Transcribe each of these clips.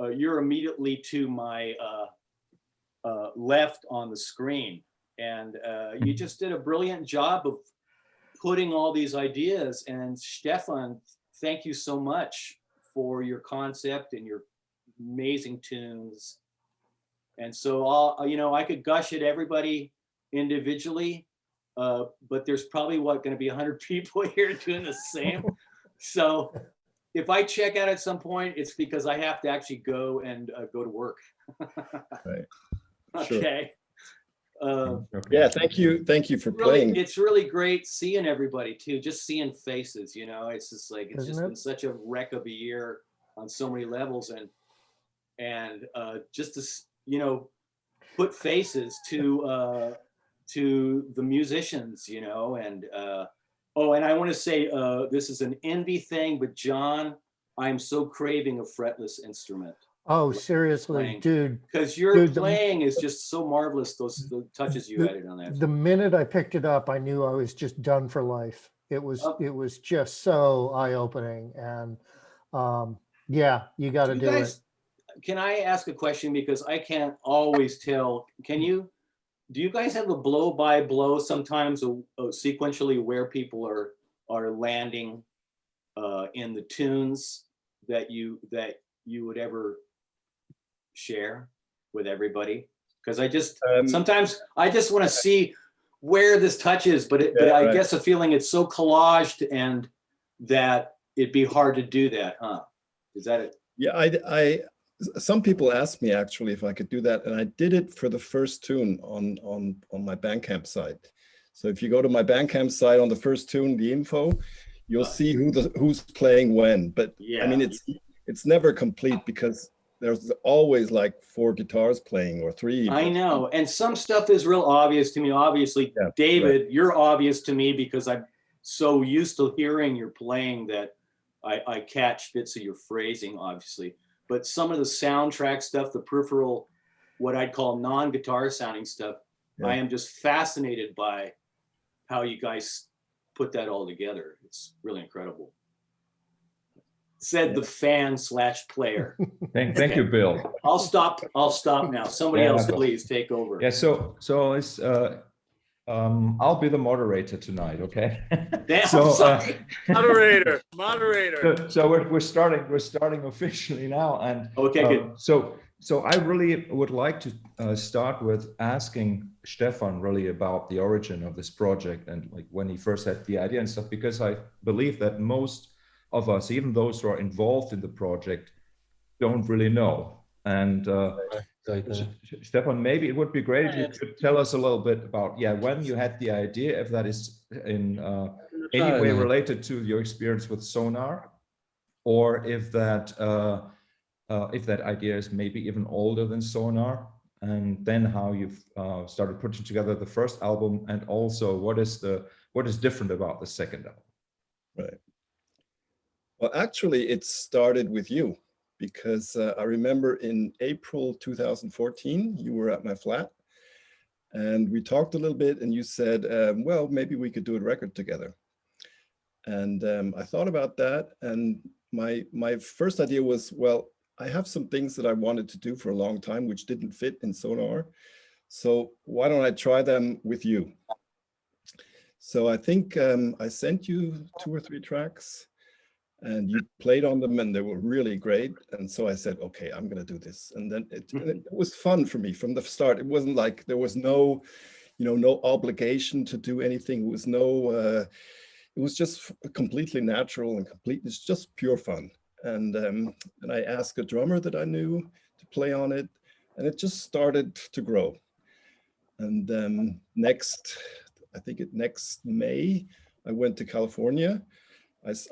you're immediately to my left on the screen. And you just did a brilliant job of putting all these ideas. And Stephan, thank you so much for your concept and your amazing tunes. And so I could gush at everybody individually, but there's probably going to be 100 people here doing the same. So if I check out at some point, it's because I have to actually go to work. Right. Okay. Sure. Yeah, thank you for playing. It's really great seeing everybody too, just seeing faces, it's just like, it's just been such a wreck of a year on so many levels, and just to put faces to the musicians, and and I want to say this is an envy thing, but John, I'm so craving a fretless instrument. Oh, seriously, dude. Because your playing is just so marvelous, the touches you added on that. The minute I picked it up, I knew I was just done for life. It was just so eye-opening. And yeah, you got to do it. Can I ask a question? Because I can't always tell. Do you guys have a blow-by-blow sometimes sequentially where people are landing in the tunes that you would ever share with everybody? Because I just sometimes I just want to see where this touches, but I guess a feeling it's so collaged and that it'd be hard to do that, huh? Is that it? Yeah, I some people asked me actually if I could do that, and I did it for the first tune on my Bandcamp site. So if you go to my Bandcamp site on the first tune, the info, you'll see who's playing when. But yeah. I mean, it's never complete because there's always like 4 guitars playing or 3. I know, and some stuff is real obvious to me. Obviously, yeah, David, right. You're obvious to me because I'm so used to hearing your playing that I catch bits of your phrasing, obviously. But some of the soundtrack stuff, the peripheral, what I'd call non-guitar sounding stuff, yeah. I am just fascinated by how you guys put that all together. It's really incredible. Said the fan/player. Thank you, Bill. I'll stop now. Somebody else, please take over. Yeah. So it's I'll be the moderator tonight. Okay. Damn. Sorry. Moderator. So we're starting officially now, and okay, good. So I really would like to start with asking Stephan really about the origin of this project and like when he first had the idea and stuff, because I believe that most of us, even those who are involved in the project, don't really know. And Stephan, maybe it would be great if you could tell us a little bit about when you had the idea, if that is in any way related to your experience with Sonar, or if that idea is maybe even older than Sonar, and then how you've started putting together the first album, and also what is different about the second album. Right. Well, actually, it started with you, because I remember in April 2014, you were at my flat, and we talked a little bit, and you said, well, maybe we could do a record together. And I thought about that, and my first idea was, well, I have some things that I wanted to do for a long time, which didn't fit in Sonar. So why don't I try them with you? So I think I sent you 2 or 3 tracks, and you played on them, and they were really great. And so I said, okay, I'm going to do this. And then it was fun for me from the start. It wasn't like there was no obligation to do anything. It was it was just completely natural and it's just pure fun. And I asked a drummer that I knew to play on it, and it just started to grow. And then next May, I went to California.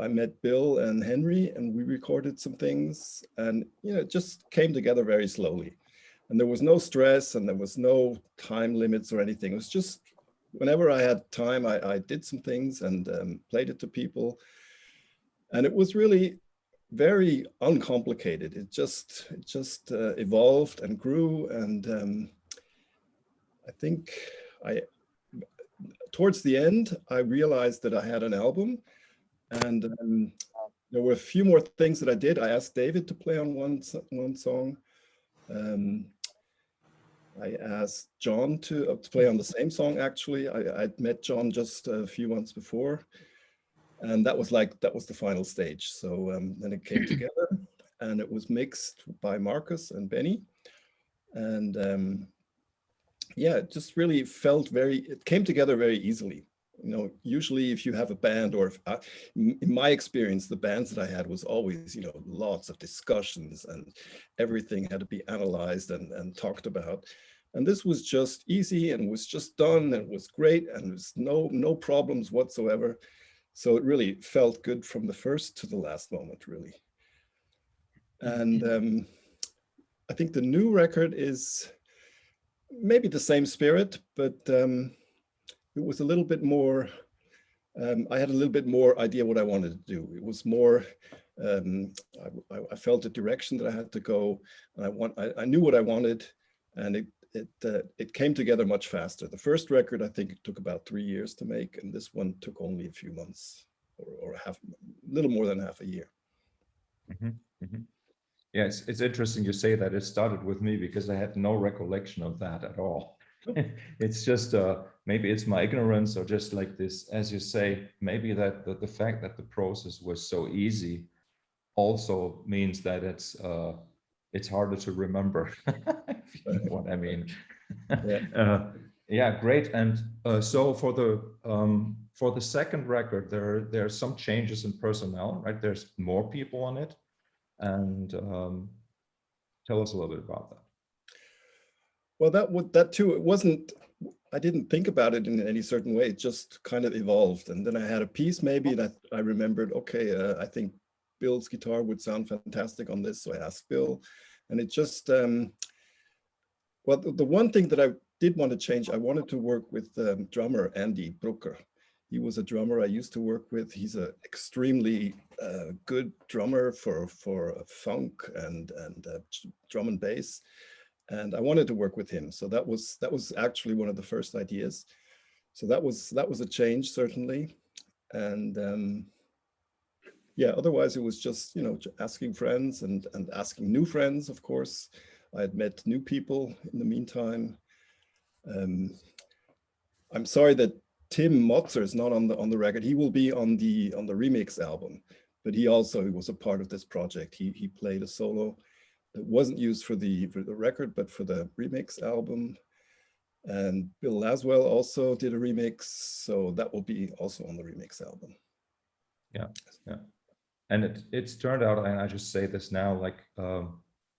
I met Bill and Henry, and we recorded some things, and it just came together very slowly. And there was no stress, and there was no time limits or anything. It was just whenever I had time, I did some things and played it to people. And it was really very uncomplicated. It just evolved and grew. And I think towards the end, I realized that I had an album. And there were a few more things that I did. I asked David to play on one song. I asked John to play on the same song. Actually, I'd met John just a few months before, and that was the final stage. So then it came together, and it was mixed by Markus and Benny, and yeah, it just really felt it came together very easily. You know, usually if you have a band, or in my experience, the bands that I had was always, you know, lots of discussions and everything had to be analyzed and talked about. And this was just easy and was just done and was great and was no problems whatsoever. So it really felt good from the first to the last moment, really. And I think the new record is maybe the same spirit, but it was a little bit more, I had a little bit more idea what I wanted to do. It was more, I felt the direction that I had to go, and I knew what I wanted, and it came together much faster. The first record, I think it took about 3 years to make, and this one took only a few months, or a little more than half a year. Mm-hmm. Mm-hmm. Yeah, it's interesting you say that. It started with me because I had no recollection of that at all. It's just maybe it's my ignorance, or just like this, as you say, maybe that the fact that the process was so easy also means that it's harder to remember, if you know what I mean. Yeah. Yeah, great. And so for the second record, there are some changes in personnel, right? There's more people on it, and tell us a little bit about that. Well, that too, it wasn't, I didn't think about it in any certain way. It just kind of evolved. And then I had a piece maybe that I remembered, okay, I think Bill's guitar would sound fantastic on this. So I asked Bill, and it just, well, the one thing that I did want to change, I wanted to work with drummer Andy Brooker. He was a drummer I used to work with. He's an extremely good drummer for funk and drum and bass. And I wanted to work with him. So that was actually one of the first ideas. So that was a change, certainly. And yeah, otherwise it was just, you know, asking friends and asking new friends, of course. I had met new people in the meantime. I'm sorry that Tim Motzer is not on the record. He will be on the remix album, but he was a part of this project. He played a solo that wasn't used for the record, but for the remix album. And Bill Laswell also did a remix, so that will be also on the remix album. Yeah, yeah. And it's turned out, and I just say this now, like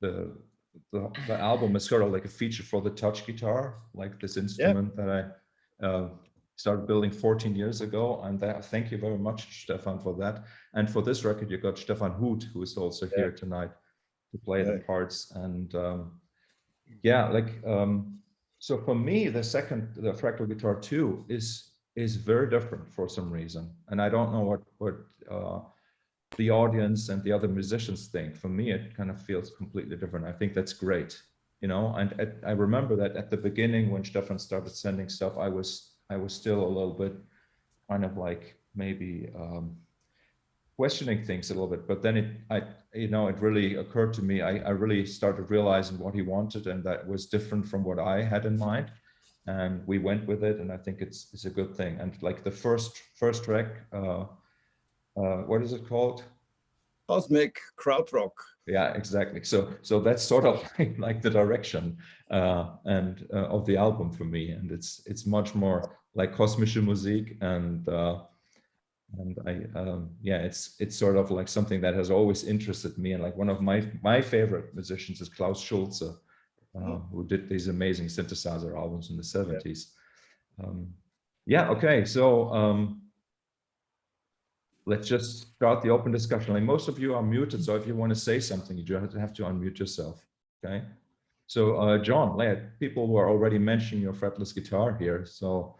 the album is sort of like a feature for the touch guitar, like this instrument that I started building 14 years ago. And thank you very much, Stephan, for that. And for this record, you got Stephan Huth, who is also here tonight to play the parts. And yeah, like so for me, the Fractal Guitar 2 is very different for some reason, and I don't know what the audience and the other musicians think. For me, it kind of feels completely different. I think that's great, you know. And I remember that at the beginning when Stephan started sending stuff, I was still a little bit kind of like maybe questioning things a little bit. But then it really occurred to me. I really started realizing what he wanted, and that was different from what I had in mind. And we went with it, and I think it's a good thing. And like the first track. What is it called? Cosmic Krautrock. Yeah, exactly. So that's sort of like the direction and of the album for me, and it's much more like kosmische Musik, and I yeah, it's sort of like something that has always interested me. And like one of my favorite musicians is Klaus Schulze, who did these amazing synthesizer albums in the 70s. Yeah. Okay. So. Let's just start the open discussion. Like most of you are muted, so if you want to say something, you just have to unmute yourself. Okay. So John, people were already mentioning your fretless guitar here, so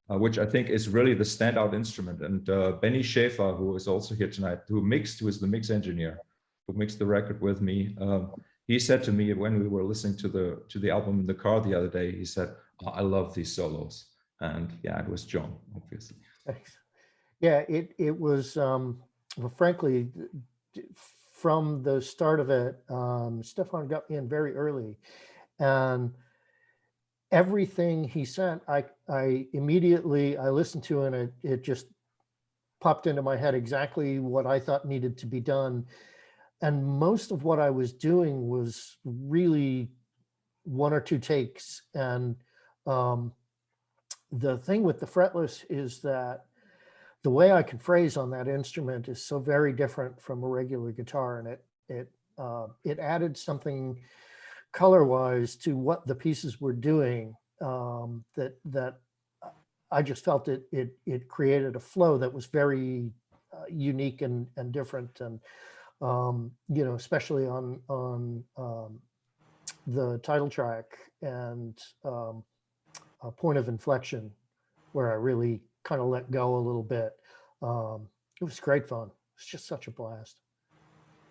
which I think is really the standout instrument. And Benny Schaefer, who is also here tonight, who is the mix engineer, who mixed the record with me. He said to me when we were listening to the album in the car the other day, he said, "Oh, I love these solos." And yeah, it was John, obviously. Thanks. Yeah, it was well, frankly, from the start of it, Stephan got me in very early, and everything he sent, I immediately, I listened to, and it just popped into my head exactly what I thought needed to be done. And most of what I was doing was really one or two takes. And the thing with the fretless is that the way I can phrase on that instrument is so very different from a regular guitar, and it added something color-wise to what the pieces were doing, that I just felt it created a flow that was very unique and different, and you know, especially on the title track and a Point of Inflection, where I really kind of let go a little bit. It was great fun. It's just such a blast.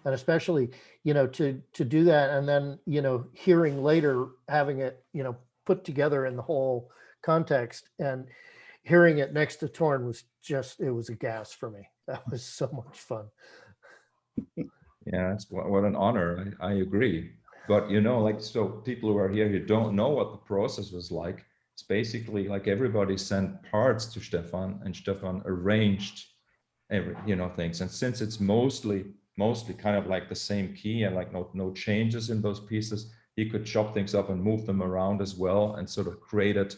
And especially, you know, to do that, and then, you know, hearing later, having it, you know, put together in the whole context, and hearing it next to Torn was just, it was a gas for me. That was so much fun. Yeah, it's what an honor. I agree. But you know, like, so people who are here who don't know what the process was like, it's basically like everybody sent parts to Stephan, and Stephan arranged every, you know, things. And since it's mostly kind of like the same key, and like no changes in those pieces, he could chop things up and move them around as well, and sort of created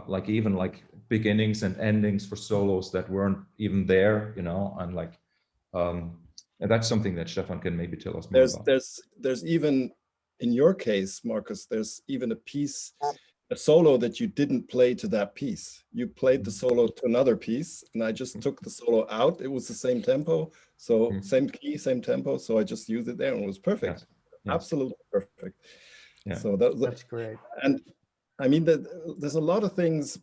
like even like beginnings and endings for solos that weren't even there, you know, and like and that's something that Stephan can maybe tell us more about. There's even, in your case, Markus, there's even a piece, a solo that you didn't play to that piece. You played the solo to another piece, and I just took the solo out. It was the same tempo, so same key, same tempo. So I just used it there, and it was perfect. Yes. Yes. Absolutely perfect. Yeah. So That's great. And I mean, there's a lot of things.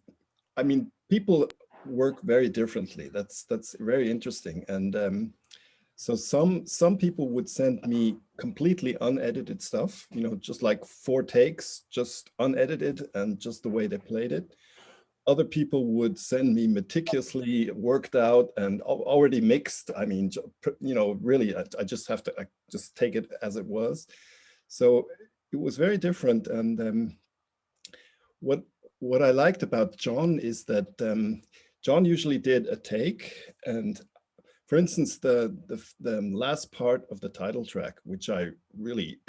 I mean, people work very differently. That's very interesting. And so some people would send me completely unedited stuff, you know, just like 4 takes, just unedited and just the way they played it. Other people would send me meticulously worked out and already mixed. I mean, you know, really, I just have to just take it as it was. So it was very different. And what I liked about John is that John usually did a take, and for instance, the last part of the title track, which I really,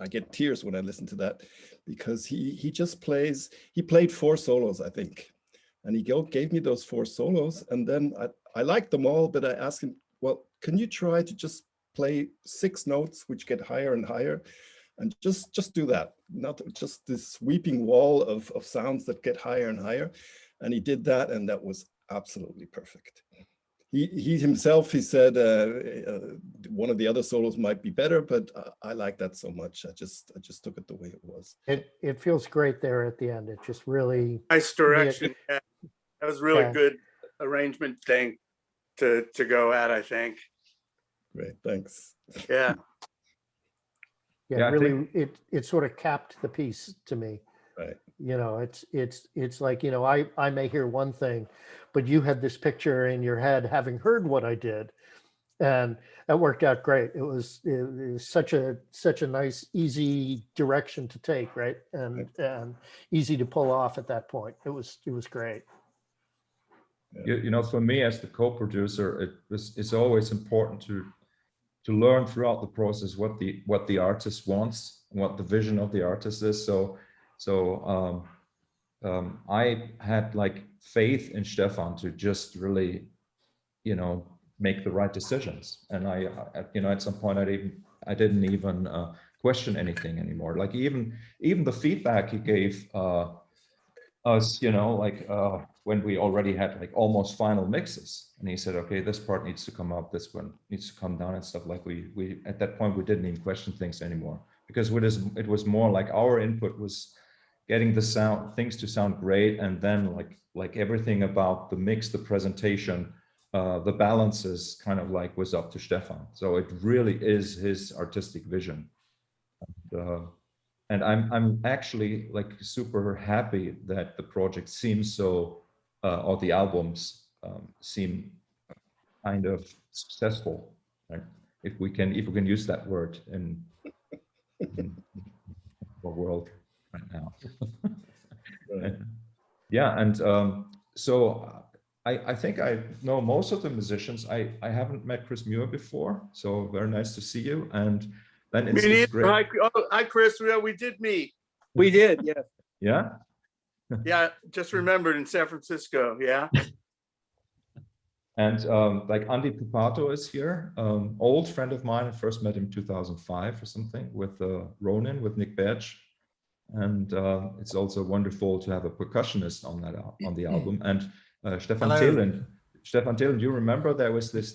I get tears when I listen to that, because he just plays, he played 4 solos, I think. And he gave me those 4 solos, and then I liked them all, but I asked him, well, can you try to just play 6 notes, which get higher and higher, and just do that, not just this sweeping wall of sounds that get higher and higher. And he did that, and that was absolutely perfect. He himself, he said one of the other solos might be better, but I like that so much. I just took it the way it was. It feels great there at the end. It just really Nice direction. Yeah. That was really Yeah. good arrangement thing to go at, I think. Great, thanks. Yeah. Yeah, Yeah, I really, it sort of capped the piece to me. Right. You know, it's like, you know, I may hear one thing, but you had this picture in your head, having heard what I did, and that worked out great. It was such a nice, easy direction to take, right, and easy to pull off at that point. It was great. You know, for me as the co-producer, it's always important to learn throughout the process what the artist wants, what the vision of the artist is. So I had like faith in Stephan to just really, you know, make the right decisions. And I you know, at some point I didn't even question anything anymore. Like even the feedback he gave us, you know, like when we already had like almost final mixes, and he said, okay, this part needs to come up, this one needs to come down and stuff. Like we at that point we didn't even question things anymore, because it was more like our input was getting the things to sound great, and then like everything about the mix, the presentation, the balances kind of like was up to Stephan. So it really is his artistic vision. And I'm actually like super happy that the project seems so, or the albums seem, kind of successful, right? If we can use that word in the world right now. Right. Yeah, and so I think I know most of the musicians. I haven't met Chris Muir before, so very nice to see you. And then Me it's neither. great. Hi, Chris. Yeah, we did meet. We did, yeah. Yeah. Yeah, just remembered in San Francisco. Yeah. And like Andy Pupato is here, old friend of mine. I first met him in 2005 or something with Ronin, with Nick Badge. And it's also wonderful to have a percussionist on the album. And Stephan Thelen. Stephan Thelen, do you remember there was this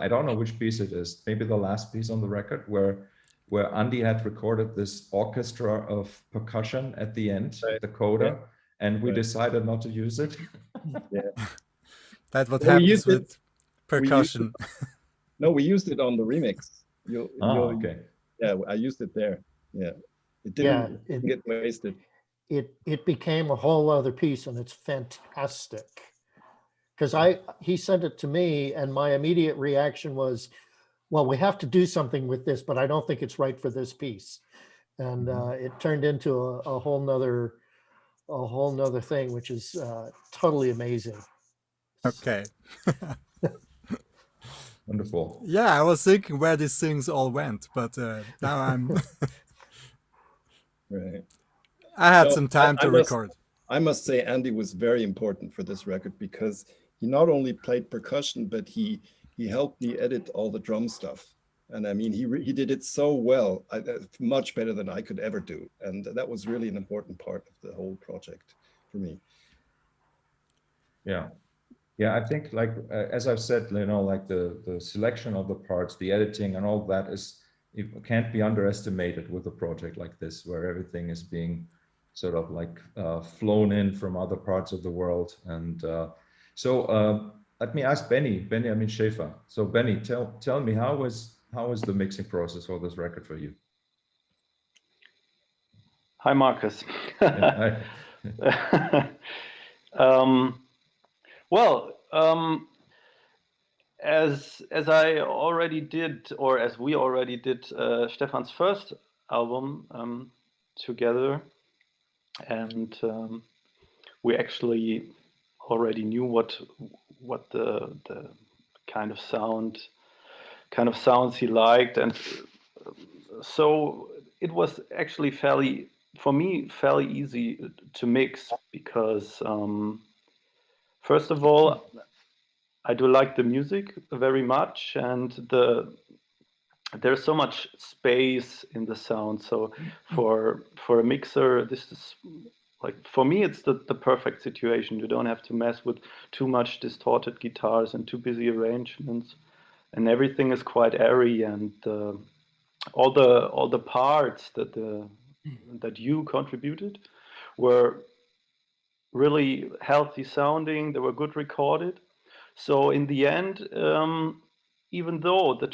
I don't know which piece it is, maybe the last piece on the record where Andy had recorded this orchestra of percussion at the end, Right. the coda, Yeah. and we Right. decided not to use it. Yeah. That's what Well, we happens used it- with percussion. No, we used it on the remix. Okay. Yeah, I used it there. Yeah, it Yeah, didn't get wasted. it became a whole other piece, and it's fantastic. Because he sent it to me, and my immediate reaction was, well, we have to do something with this, but I don't think it's right for this piece. And it turned into a whole nother thing, which is totally amazing. Okay. Wonderful. Yeah, I was thinking where these things all went, but now Right. I had So some time to record. I must say Andy was very important for this record because he not only played percussion, but he helped me edit all the drum stuff. And I mean, he did it so well, much better than I could ever do. And that was really an important part of the whole project for me. Yeah. Yeah, I think like, as I've said, like the selection of the parts, the editing and all that it can't be underestimated with a project like this, where everything is being sort of like flown in from other parts of the world. And so let me ask Benjamin Schäfer. So Benny, tell me, how was the mixing process for this record for you? Hi, Markus. Yeah, Well, as I already did, or as we already did, Stephan's first album together, and we actually already knew what the kind of sounds he liked, and so it was actually fairly easy to mix because first of all, I do like the music very much, and there's so much space in the sound. So for a mixer, this is like, for me, it's the perfect situation. You don't have to mess with too much distorted guitars and too busy arrangements, and everything is quite airy, and all the parts that you contributed were really healthy sounding. They were good recorded. So in the end, even though the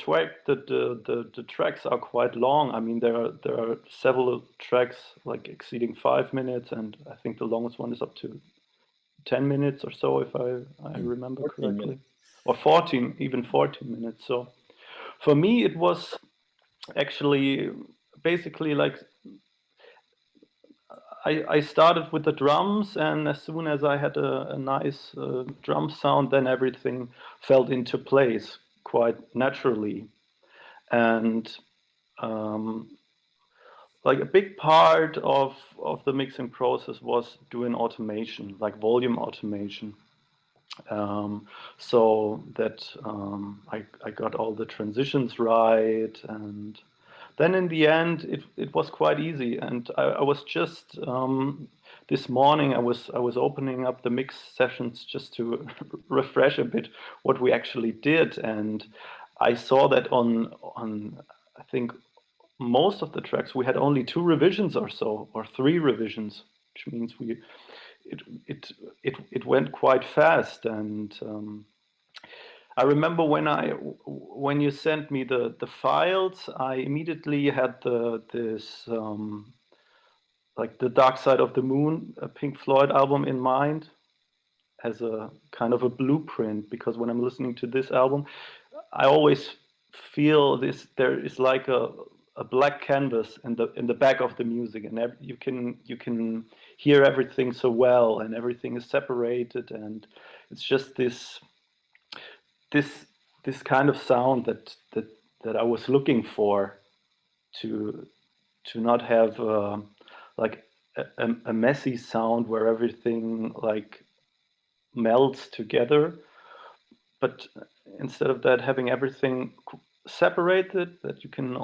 tracks are quite long, I mean there are several tracks like exceeding 5 minutes, and I think the longest one is up to 10 minutes or so, if I remember 14 correctly, minutes. or 14 minutes. So for me, it was actually basically like I started with the drums, and as soon as I had a nice drum sound, then everything fell into place quite naturally. And like a big part of the mixing process was doing automation, like volume automation. So that I got all the transitions right, and then in the end it was quite easy. And I was just this morning I was opening up the mix sessions just to refresh a bit what we actually did, and I saw that on I think most of the tracks we had only 2 revisions or so, or 3 revisions, which means it went quite fast. And I remember when you sent me the files, I immediately had this like the Dark Side of the Moon, a Pink Floyd album in mind, as a kind of a blueprint, because when I'm listening to this album, I always feel there is like a black canvas in the back of the music, and you can hear everything so well, and everything is separated, and it's just this kind of sound that I was looking for, to not have like a messy sound where everything like melts together, but instead of that, having everything separated, that you can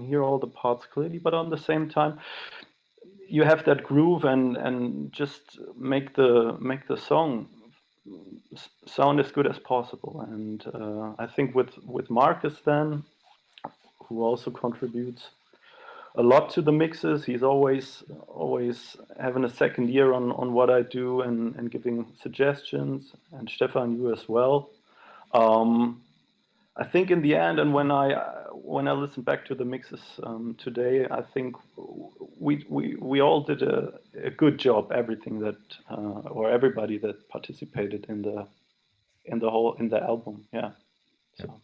hear all the parts clearly, but on the same time you have that groove, and just make the song sound as good as possible. And I think with Markus then, who also contributes a lot to the mixes, he's always having a second ear on what I do, and giving suggestions, and Stephan, you as well. I think in the end, and when I listen back to the mixes today, I think we all did a good job. Everything that or everybody that participated in the album. Yeah. So.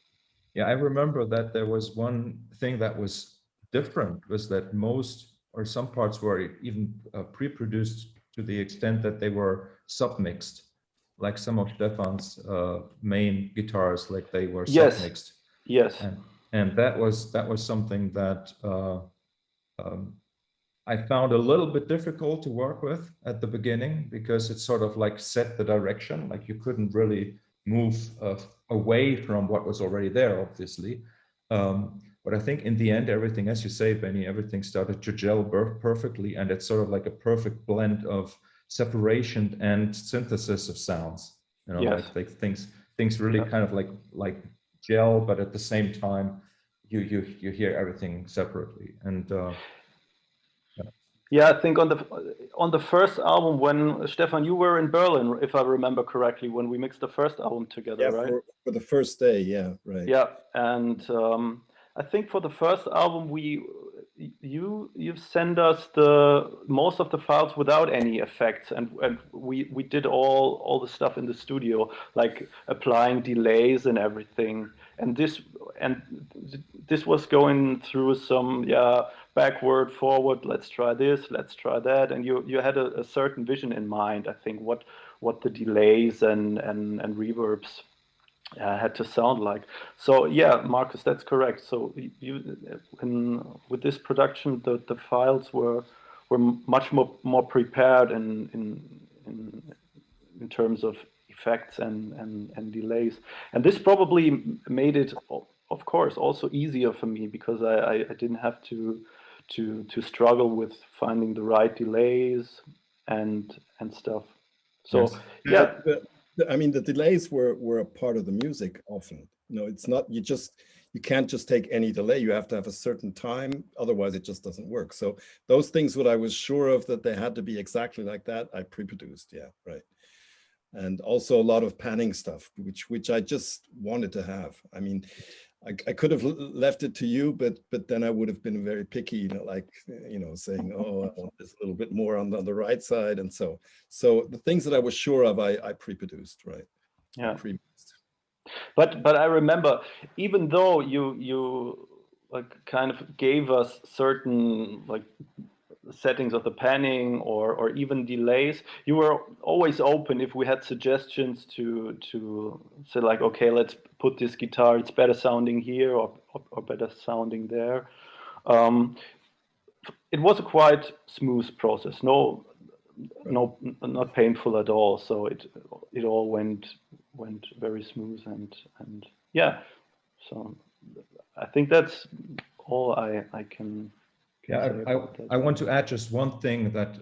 Yeah, I remember that there was one thing that was different, was that most or some parts were even pre-produced to the extent that they were submixed, like some of Stephan's main guitars, like they were submixed. Yes. And that was something that I found a little bit difficult to work with at the beginning, because it sort of like set the direction, like you couldn't really move away from what was already there, obviously. But I think in the end, everything, as you say, Benny, everything started to gel perfectly, and it's sort of like a perfect blend of separation and synthesis of sounds. You know, yes. like things really kind of like gel, but at the same time, you hear everything separately. And yeah, I think on the first album, when Stephan, you were in Berlin, if I remember correctly, when we mixed the first album together, right? For the first day, yeah, right. Yeah, and I think for the first album, you sent us most of the files without any effects, and we did all the stuff in the studio, like applying delays and everything. And this was going through some backward, forward. Let's try this, let's try that, and you had a certain vision in mind. I think what the delays and reverbs had to sound like. So yeah, Markus, that's correct. So with this production, the files were much more prepared in terms of effects and delays. And this probably made it, of course, also easier for me, because I didn't have to struggle with finding the right delays and stuff. So yes. Yeah. I mean, the delays were a part of the music often. You know, it's not, you can't just take any delay. You have to have a certain time, otherwise it just doesn't work. So those things, what I was sure of that they had to be exactly like that, I pre-produced. Yeah, right. And also a lot of panning stuff, which I just wanted to have. I mean, I could have left it to you, but then I would have been very picky, you know, like, you know, saying, oh, I want this a little bit more on the right side. And so the things that I was sure of, I pre-produced, right? Yeah. But I remember, even though you like kind of gave us certain like settings of the panning or even delays, you were always open if we had suggestions to say like, okay, let's put this guitar, it's better sounding here or better sounding there. It was a quite smooth process, not painful at all. So it all went very smooth, and yeah. So I think that's all I can. I want to add just one thing that,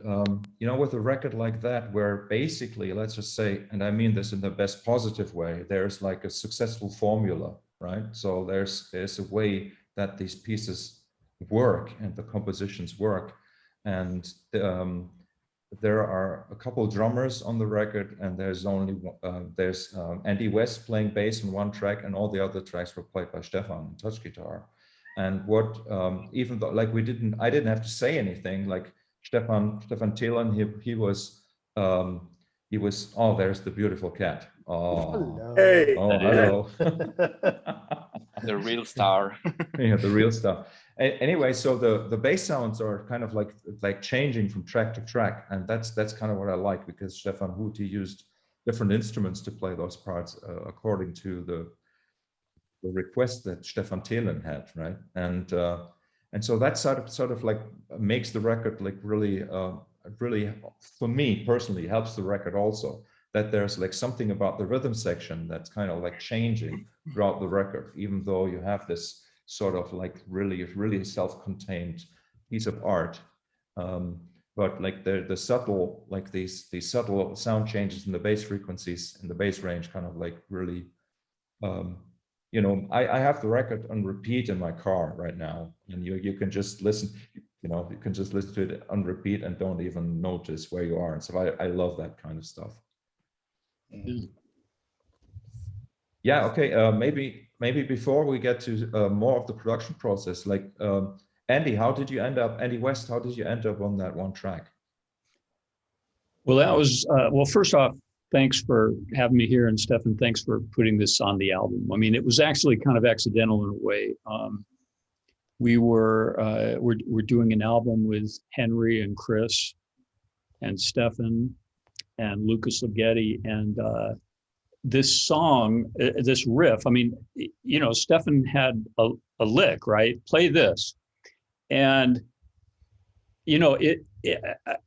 you know, with a record like that, where basically, let's just say, and I mean this in the best positive way, there's like a successful formula, right? So there's a way that these pieces work and the compositions work. And there are a couple drummers on the record, and there's only Andy West playing bass on one track, and all the other tracks were played by Stephan on touch guitar. And what, even though like I didn't have to say anything, like Stephan Thelen, he was he was, oh, there's the beautiful cat. Oh, Hello. Hey. oh, That hello. The real star. Yeah, the real stuff. Anyway, so the bass sounds are kind of like changing from track to track, and that's kind of what I like, because Stephan Huti used different instruments to play those parts according to the request that Stephan Thelen had, right? And so that sort of like makes the record like really really, for me personally, helps the record also, that there's like something about the rhythm section that's kind of like changing throughout the record, even though you have this sort of like really self-contained piece of art. But like the subtle, like these subtle sound changes in the bass frequencies and the bass range kind of like really, you know, I have the record on repeat in my car right now, and you can just listen, you know, you can just listen to it on repeat and don't even notice where you are. And so I love that kind of stuff. Yeah, okay, maybe before we get to more of the production process, like Andy, how did you end up, Andy West, how did you end up on that one track? Well, that was, well, first off, thanks for having me here, and Stephan, thanks for putting this on the album. I mean, it was actually kind of accidental in a way. We're doing an album with Henry and Chris and Stephan and Lucas Ligeti, and this song, this riff, I mean, you know, Stephan had a lick, right? Play this. And, you know,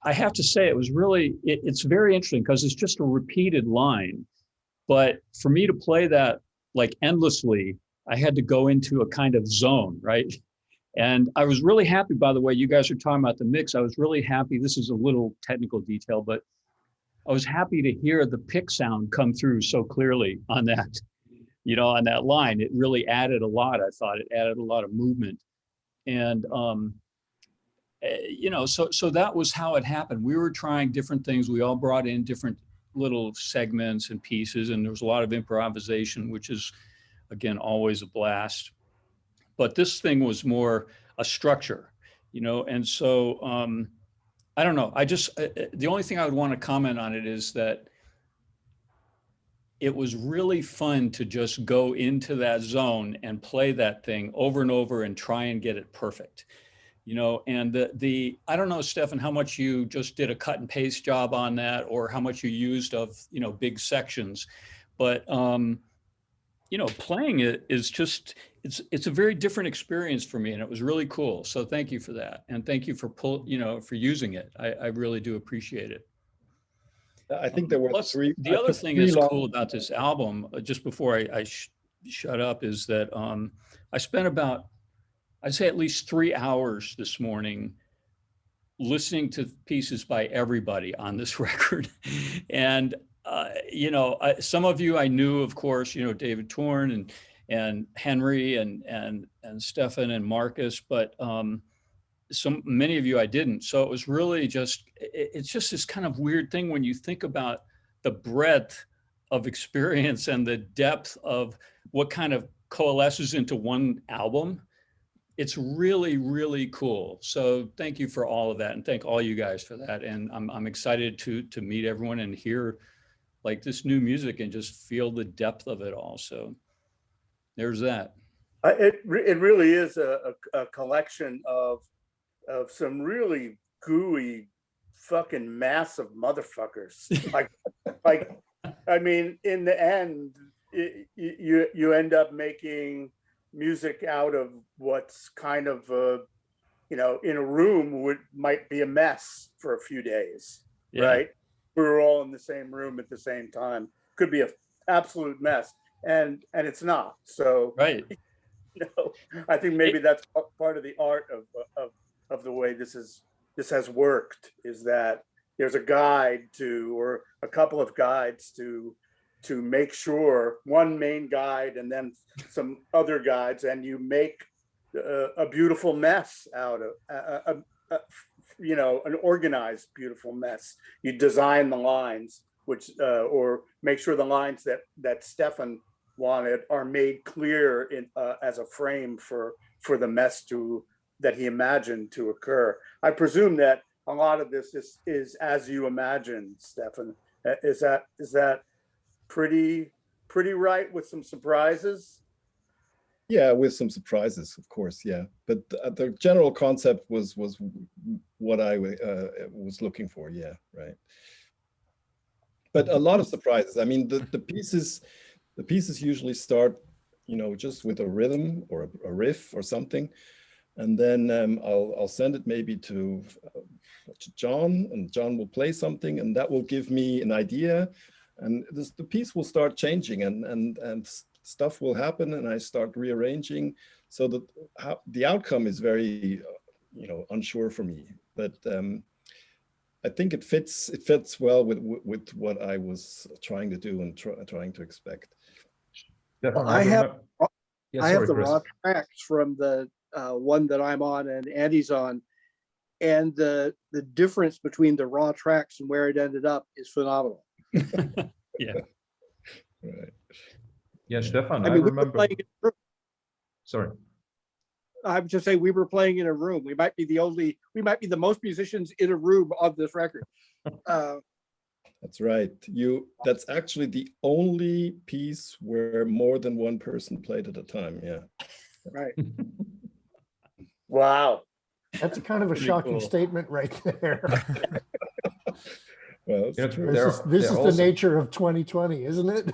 I have to say, it was really, it's very interesting because it's just a repeated line. But for me to play that like endlessly, I had to go into a kind of zone, right? And I was really happy, by the way, you guys are talking about the mix. I was really happy. This is a little technical detail, but I was happy to hear the pick sound come through so clearly on that, you know, on that line. It really added a lot. I thought it added a lot of movement. And, you know, so that was how it happened. We were trying different things. We all brought in different little segments and pieces, and there was a lot of improvisation, which is, again, always a blast. But this thing was more a structure, you know, and so I don't know. I just, the only thing I would want to comment on it is that it was really fun to just go into that zone and play that thing over and over and try and get it perfect. You know, and I don't know, Stephan, how much you just did a cut and paste job on that, or how much you used of, you know, big sections, but, you know, playing it is just, it's a very different experience for me, and it was really cool. So thank you for that. And thank you for for using it. I really do appreciate it. I think there were Plus, three. the other thing that's cool about this album, just before I shut up, is that I spent about, I'd say at least 3 hours this morning listening to pieces by everybody on this record. And, you know, some of you I knew, of course, you know, David Torn and Henry and Stephan and Markus, but many of you I didn't. So it was really just, it's just this kind of weird thing when you think about the breadth of experience and the depth of what kind of coalesces into one album. It's really, really cool. So thank you for all of that, and thank all you guys for that. And I'm excited to meet everyone and hear like this new music and just feel the depth of it all. So there's that. It really is a collection of some really gooey, fucking massive motherfuckers. like, I mean, in the end, you end up making music out of what's kind of you know, in a room might be a mess for a few days, yeah. Right? We were all in the same room at the same time. Could be an absolute mess, and it's not. So, right. You know, I think maybe that's part of the art of the way this has worked, is that there's a guide or a couple of guides to make sure, one main guide and then some other guides, and you make a beautiful mess out of, you know, an organized, beautiful mess. You design the lines, which, or make sure the lines that Stephan wanted are made clear as a frame for the mess that he imagined to occur. I presume that a lot of this is as you imagined, Stephan, Is that pretty right with some surprises? Yeah, with some surprises, of course. Yeah, but the general concept was what I was looking for. Yeah, right. But a lot of surprises. I mean, the pieces usually start, just with a rhythm or a riff or something, and then I'll send it maybe to John, and John will play something, and that will give me an idea, and the piece will start changing, and stuff will happen, and I start rearranging, so that the outcome is very, unsure for me. But I think it fits well with what I was trying to do and trying to expect. Stephan, I have sorry, the Chris. raw tracks from the one that I'm on and Andy's on, and the difference between the raw tracks and where it ended up is phenomenal. Yeah. Right. Yeah, Stephan, I I mean, we were remember. playing in a room. Sorry. I would just say we were playing in a room. We might be the most musicians in a room on this record. That's right. That's actually the only piece where more than one person played at a time. Yeah. Right. Wow. That's kind of a Pretty shocking cool. statement right there. Well, it's You know, true. This is the also- nature of 2020, isn't it?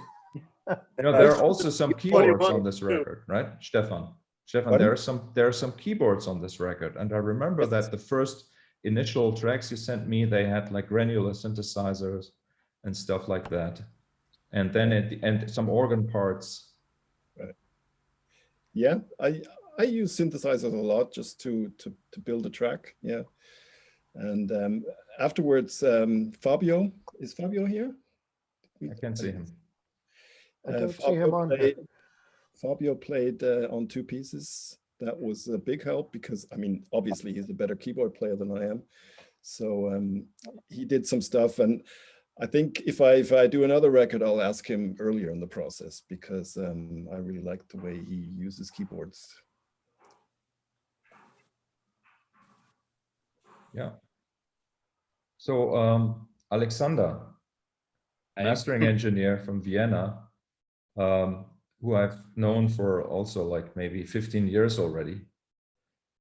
There are also some keyboards on 21 this too. record, right, Stephan? Stephan, Pardon? there are some keyboards on this record, and I remember that the first initial tracks you sent me, they had like granular synthesizers and stuff like that, and then at the end some organ parts. Yeah, I use synthesizers a lot just to build a track. Yeah, and afterwards, Fabio, is Fabio here? I can't see him. I don't see him on here. Fabio played on two pieces. That was a big help because, I mean, obviously he's a better keyboard player than I am. So he did some stuff, and I think if I do another record, I'll ask him earlier in the process because I really like the way he uses keyboards. Yeah. So Alexander, mastering engineer from Vienna, who I've known for also like maybe 15 years already.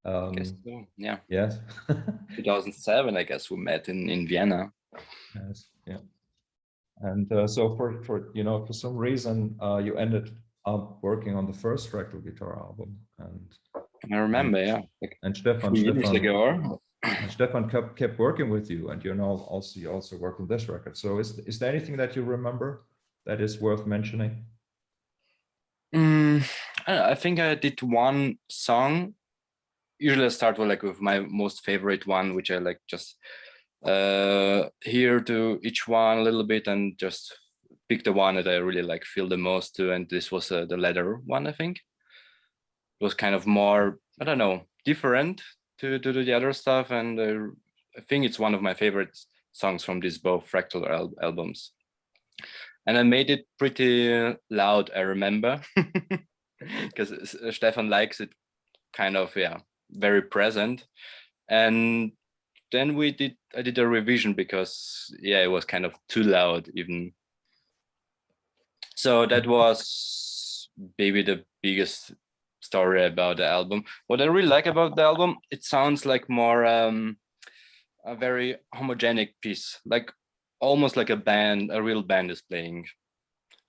Guess so, yeah. Yes. 2007, I guess we met in Vienna. Yes. Yeah. And so for some reason you ended up working on the first Fractal guitar album, and I remember, yeah. Like and Stephan 2 years ago. and Stephan kept working with you, and you also worked on this record. So is there anything that you remember that is worth mentioning? I think I did one song. Usually I start with my most favorite one, which I like just hear to each one a little bit and just pick the one that I really like, feel the most to. And this was the leather one, I think. It was kind of more, I don't know, different to the other stuff. And I think it's one of my favorite songs from these both Fractal albums. And I made it pretty loud, I remember, because Stephan likes it kind of, very present. And then I did a revision because, it was kind of too loud even. So that was maybe the biggest story about the album. What I really like about the album, it sounds like more a very homogenic piece, like almost like a real band is playing.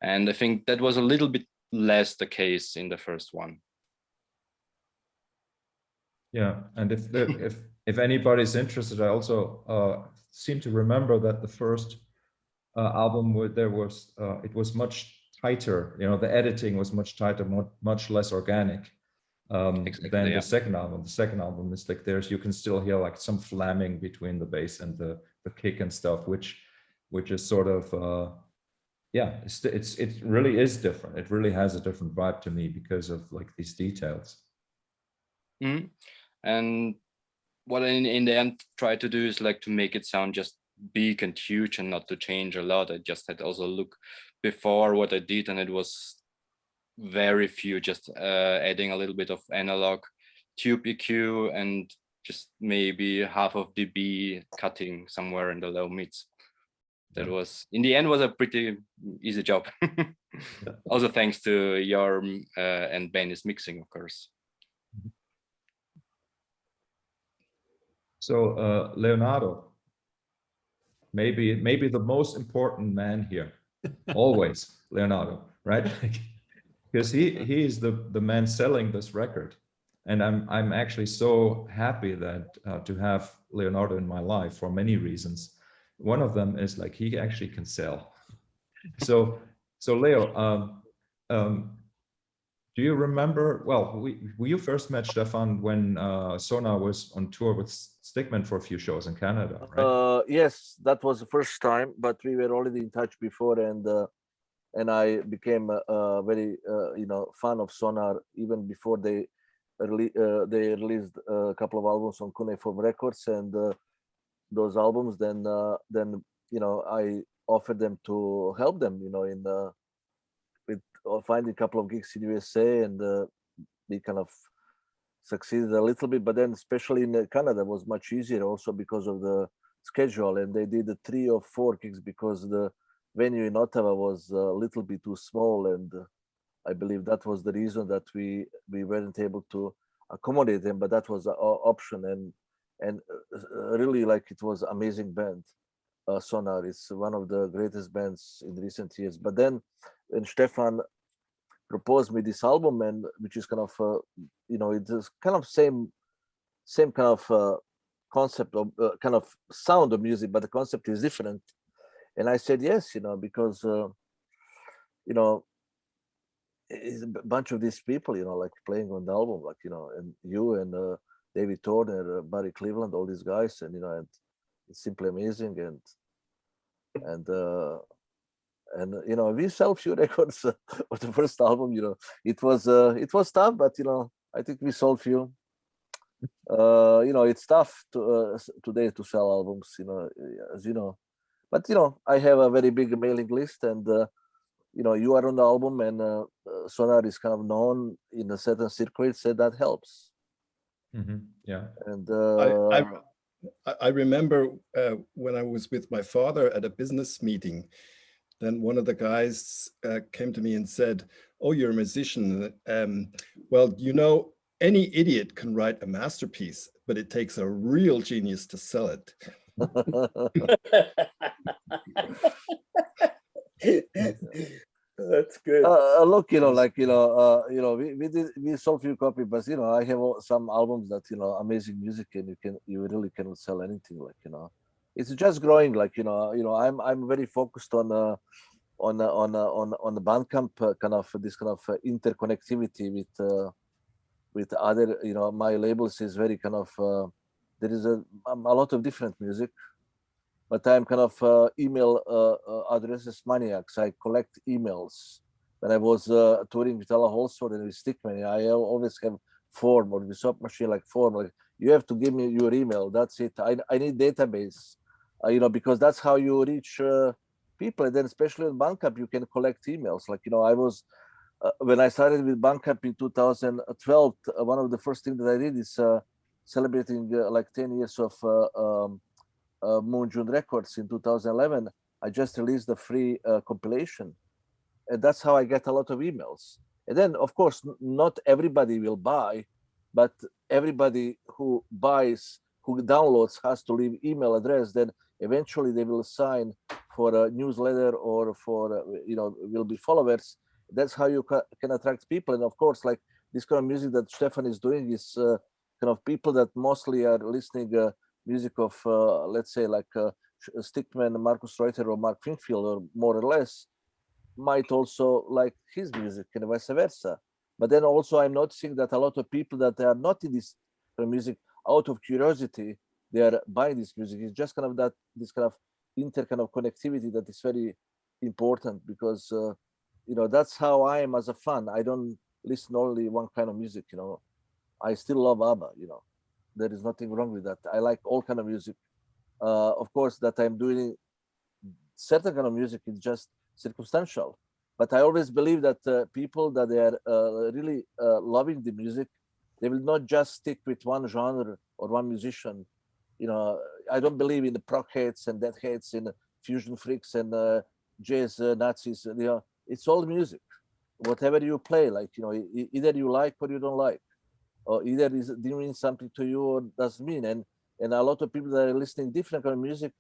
And I think that was a little bit less the case in the first one. Yeah, and if anybody's interested, I also seem to remember that the first album it was much tighter. The editing was much tighter, much less organic than the second album. The second album is like you can still hear like some flamming between the bass and the kick and stuff, which is sort of it really is different. It really has a different vibe to me because of like these details. Mm-hmm. And what I in the end try to do is like to make it sound just big and huge and not to change a lot. I just had also look before what I did, and it was very few, just adding a little bit of analog tube EQ and just maybe half of dB cutting somewhere in the low mids. that was in the end was a pretty easy job. Also thanks to your and Benny's mixing, of course. So Leonardo, maybe the most important man here, always Leonardo, right? Because he is the man selling this record, and I'm actually so happy that to have Leonardo in my life for many reasons. One of them is like he actually can sell. So Leo, do you remember? Well, you first met Stephan when Sonar was on tour with Stickman for a few shows in Canada, right? Yes, that was the first time, but we were already in touch before, and I became a very fan of Sonar even before they released a couple of albums on Cuneiform Records, and those albums then I offered them to help them in with finding a couple of gigs in USA, and we kind of succeeded a little bit, but then especially in Canada was much easier also because of the schedule, and they did 3 or 4 gigs because the venue in Ottawa was a little bit too small, and I believe that was the reason that we weren't able to accommodate them, but that was an option, and really, like, it was amazing band. Sonar is one of the greatest bands in recent years. But then when Stephan proposed me this album, and which is kind of it is kind of same kind of concept of kind of sound of music, but the concept is different. And I said yes, because it's a bunch of these people, like playing on the album, like and you and David Turner, Barry Cleveland, all these guys, and and it's simply amazing, and we sell few records of the first album. It was tough, but I think we sold few. It's tough to today to sell albums, as you know. But I have a very big mailing list, and you are on the album, and Sonar is kind of known in a certain circuit, so that helps. Mm-hmm. Yeah. And I remember when I was with my father at a business meeting, then one of the guys came to me and said, "Oh, you're a musician. Well, any idiot can write a masterpiece, but it takes a real genius to sell it." That's good. Look, we sold few copies, but I have some albums that amazing music, and you really cannot sell anything, like it's just growing, like I'm very focused on the Bandcamp kind of this kind of interconnectivity with other, my labels is very kind of there is a lot of different music, but I'm kind of email addresses maniacs. I collect emails. When I was touring with Ella Holsford and with Stickman, I always have form, or with Soap Machine, like form, like you have to give me your email. That's it. I need database, because that's how you reach people. And then especially in Bandcamp, you can collect emails. Like, I was, when I started with Bandcamp in 2012, one of the first things that I did is celebrating like 10 years of Moon June Records in 2011. I just released a free compilation, and that's how I get a lot of emails. And then, of course, not everybody will buy, but everybody who buys, who downloads, has to leave email address. Then eventually they will sign for a newsletter, or for will be followers. That's how you can attract people. And of course, like this kind of music that Stephan is doing is kind of people that mostly are listening music of, let's say, like Stickman, Markus Reuter, or Mark Finkfield, or more or less, might also like his music, and vice versa. But then also I'm noticing that a lot of people that are not in this music, out of curiosity, they are buying this music. It's just kind of that, this kind of kind of connectivity that is very important, because that's how I am as a fan. I don't listen only one kind of music. I still love ABBA. There is nothing wrong with that. I like all kind of music. Of course, that I'm doing certain kind of music is just circumstantial. But I always believe that people that they are really loving the music, they will not just stick with one genre or one musician. I don't believe in the prog heads and dead heads in fusion freaks and jazz Nazis. You know, it's all music. Whatever you play, like, you know, either you like or you don't like, or either is doing something to you or doesn't mean. And a lot of people that are listening different kind of music,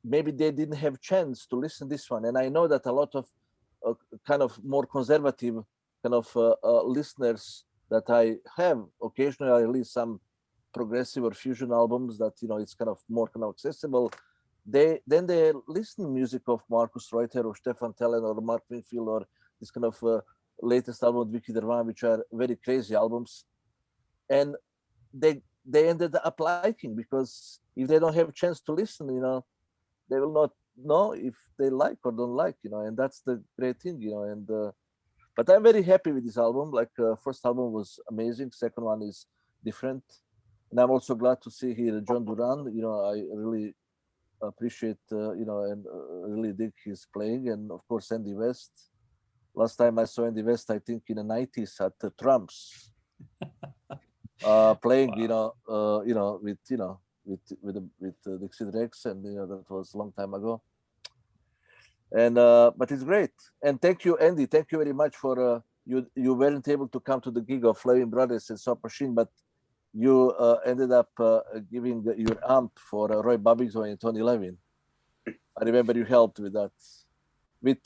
maybe they didn't have chance to listen to this one. And I know that a lot of kind of more conservative kind of listeners that I have, occasionally I release some progressive or fusion albums that, you know, it's kind of more kind of accessible. They listen to music of Markus Reuter or Stephan Thelen or Mark Winfield or this kind of latest album with Vicky Dervan, which are very crazy albums. And they ended up liking, because if they don't have a chance to listen, you know, they will not know if they like or don't like, you know, and that's the great thing, you know. And but I'm very happy with this album. Like, first album was amazing, second one is different, and I'm also glad to see here John Duran. You know, I really appreciate, you know, and really dig his playing, and of course Andy West. Last time I saw Andy West, I think in the 90s at the Trumps, playing, wow. with Dixie Drex, and you know, that was a long time ago. And but it's great. And thank you, Andy. Thank you very much for you weren't able to come to the gig of Flavin Brothers and Soap Machine, but you ended up giving your amp for Roy Babington in 2011. I remember you helped with that. With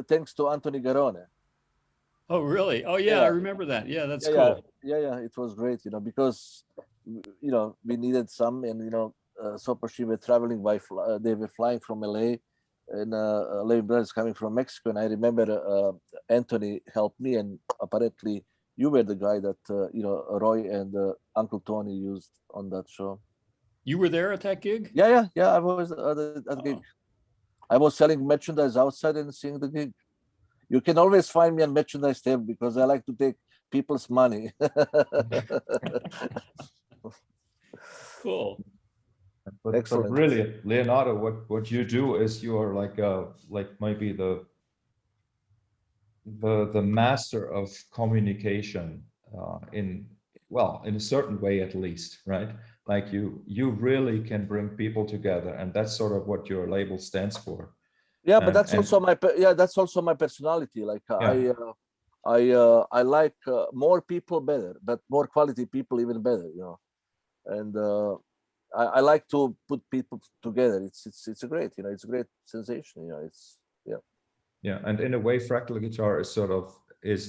thanks to Anthony Garone. Oh, really? Oh, yeah, I remember that. Yeah, that's cool. Yeah, it was great, you know, because, you know, we needed some, and, you know, Soap Machine were traveling they were flying from LA, and Flavin Brothers coming from Mexico. And I remember Anthony helped me, and apparently you were the guy that, you know, Roy and Uncle Tony used on that show. You were there at that gig? Yeah, I was at the gig. I was selling merchandise outside and seeing the gig. You can always find me on merchandise tab, because I like to take people's money. Cool. But really, Leonardo, what you do is you are like maybe the master of communication in a certain way, at least, right? Like you really can bring people together, and that's sort of what your label stands for. Yeah, but that's also my personality. Like, I like more people better, but more quality people even better, you know. And I like to put people together. It's a great, you know, it's a great sensation, you know. It's yeah. And in a way, Fractal Guitar is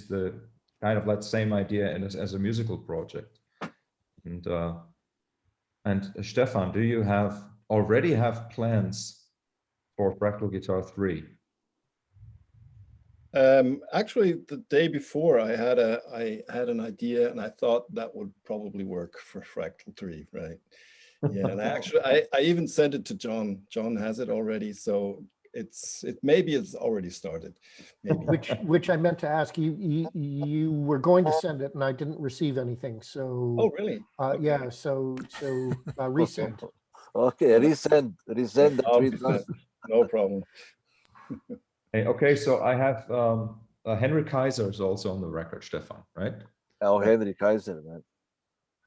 the kind of that same idea as a musical project. And Stephan, do you already have plans for Fractal Guitar 3? Actually, the day before, I had an idea, and I thought that would probably work for Fractal 3, right? Yeah, and I even sent it to John. John has it already, so maybe it's already started. Maybe. Which I meant to ask you. You were going to send it, and I didn't receive anything. So. Oh, really? Okay. Yeah. So resend. Okay, resend the tweet. No problem. Okay, so I have Henry Kaiser is also on the record, Stephan, right? Oh, Henry Kaiser, man.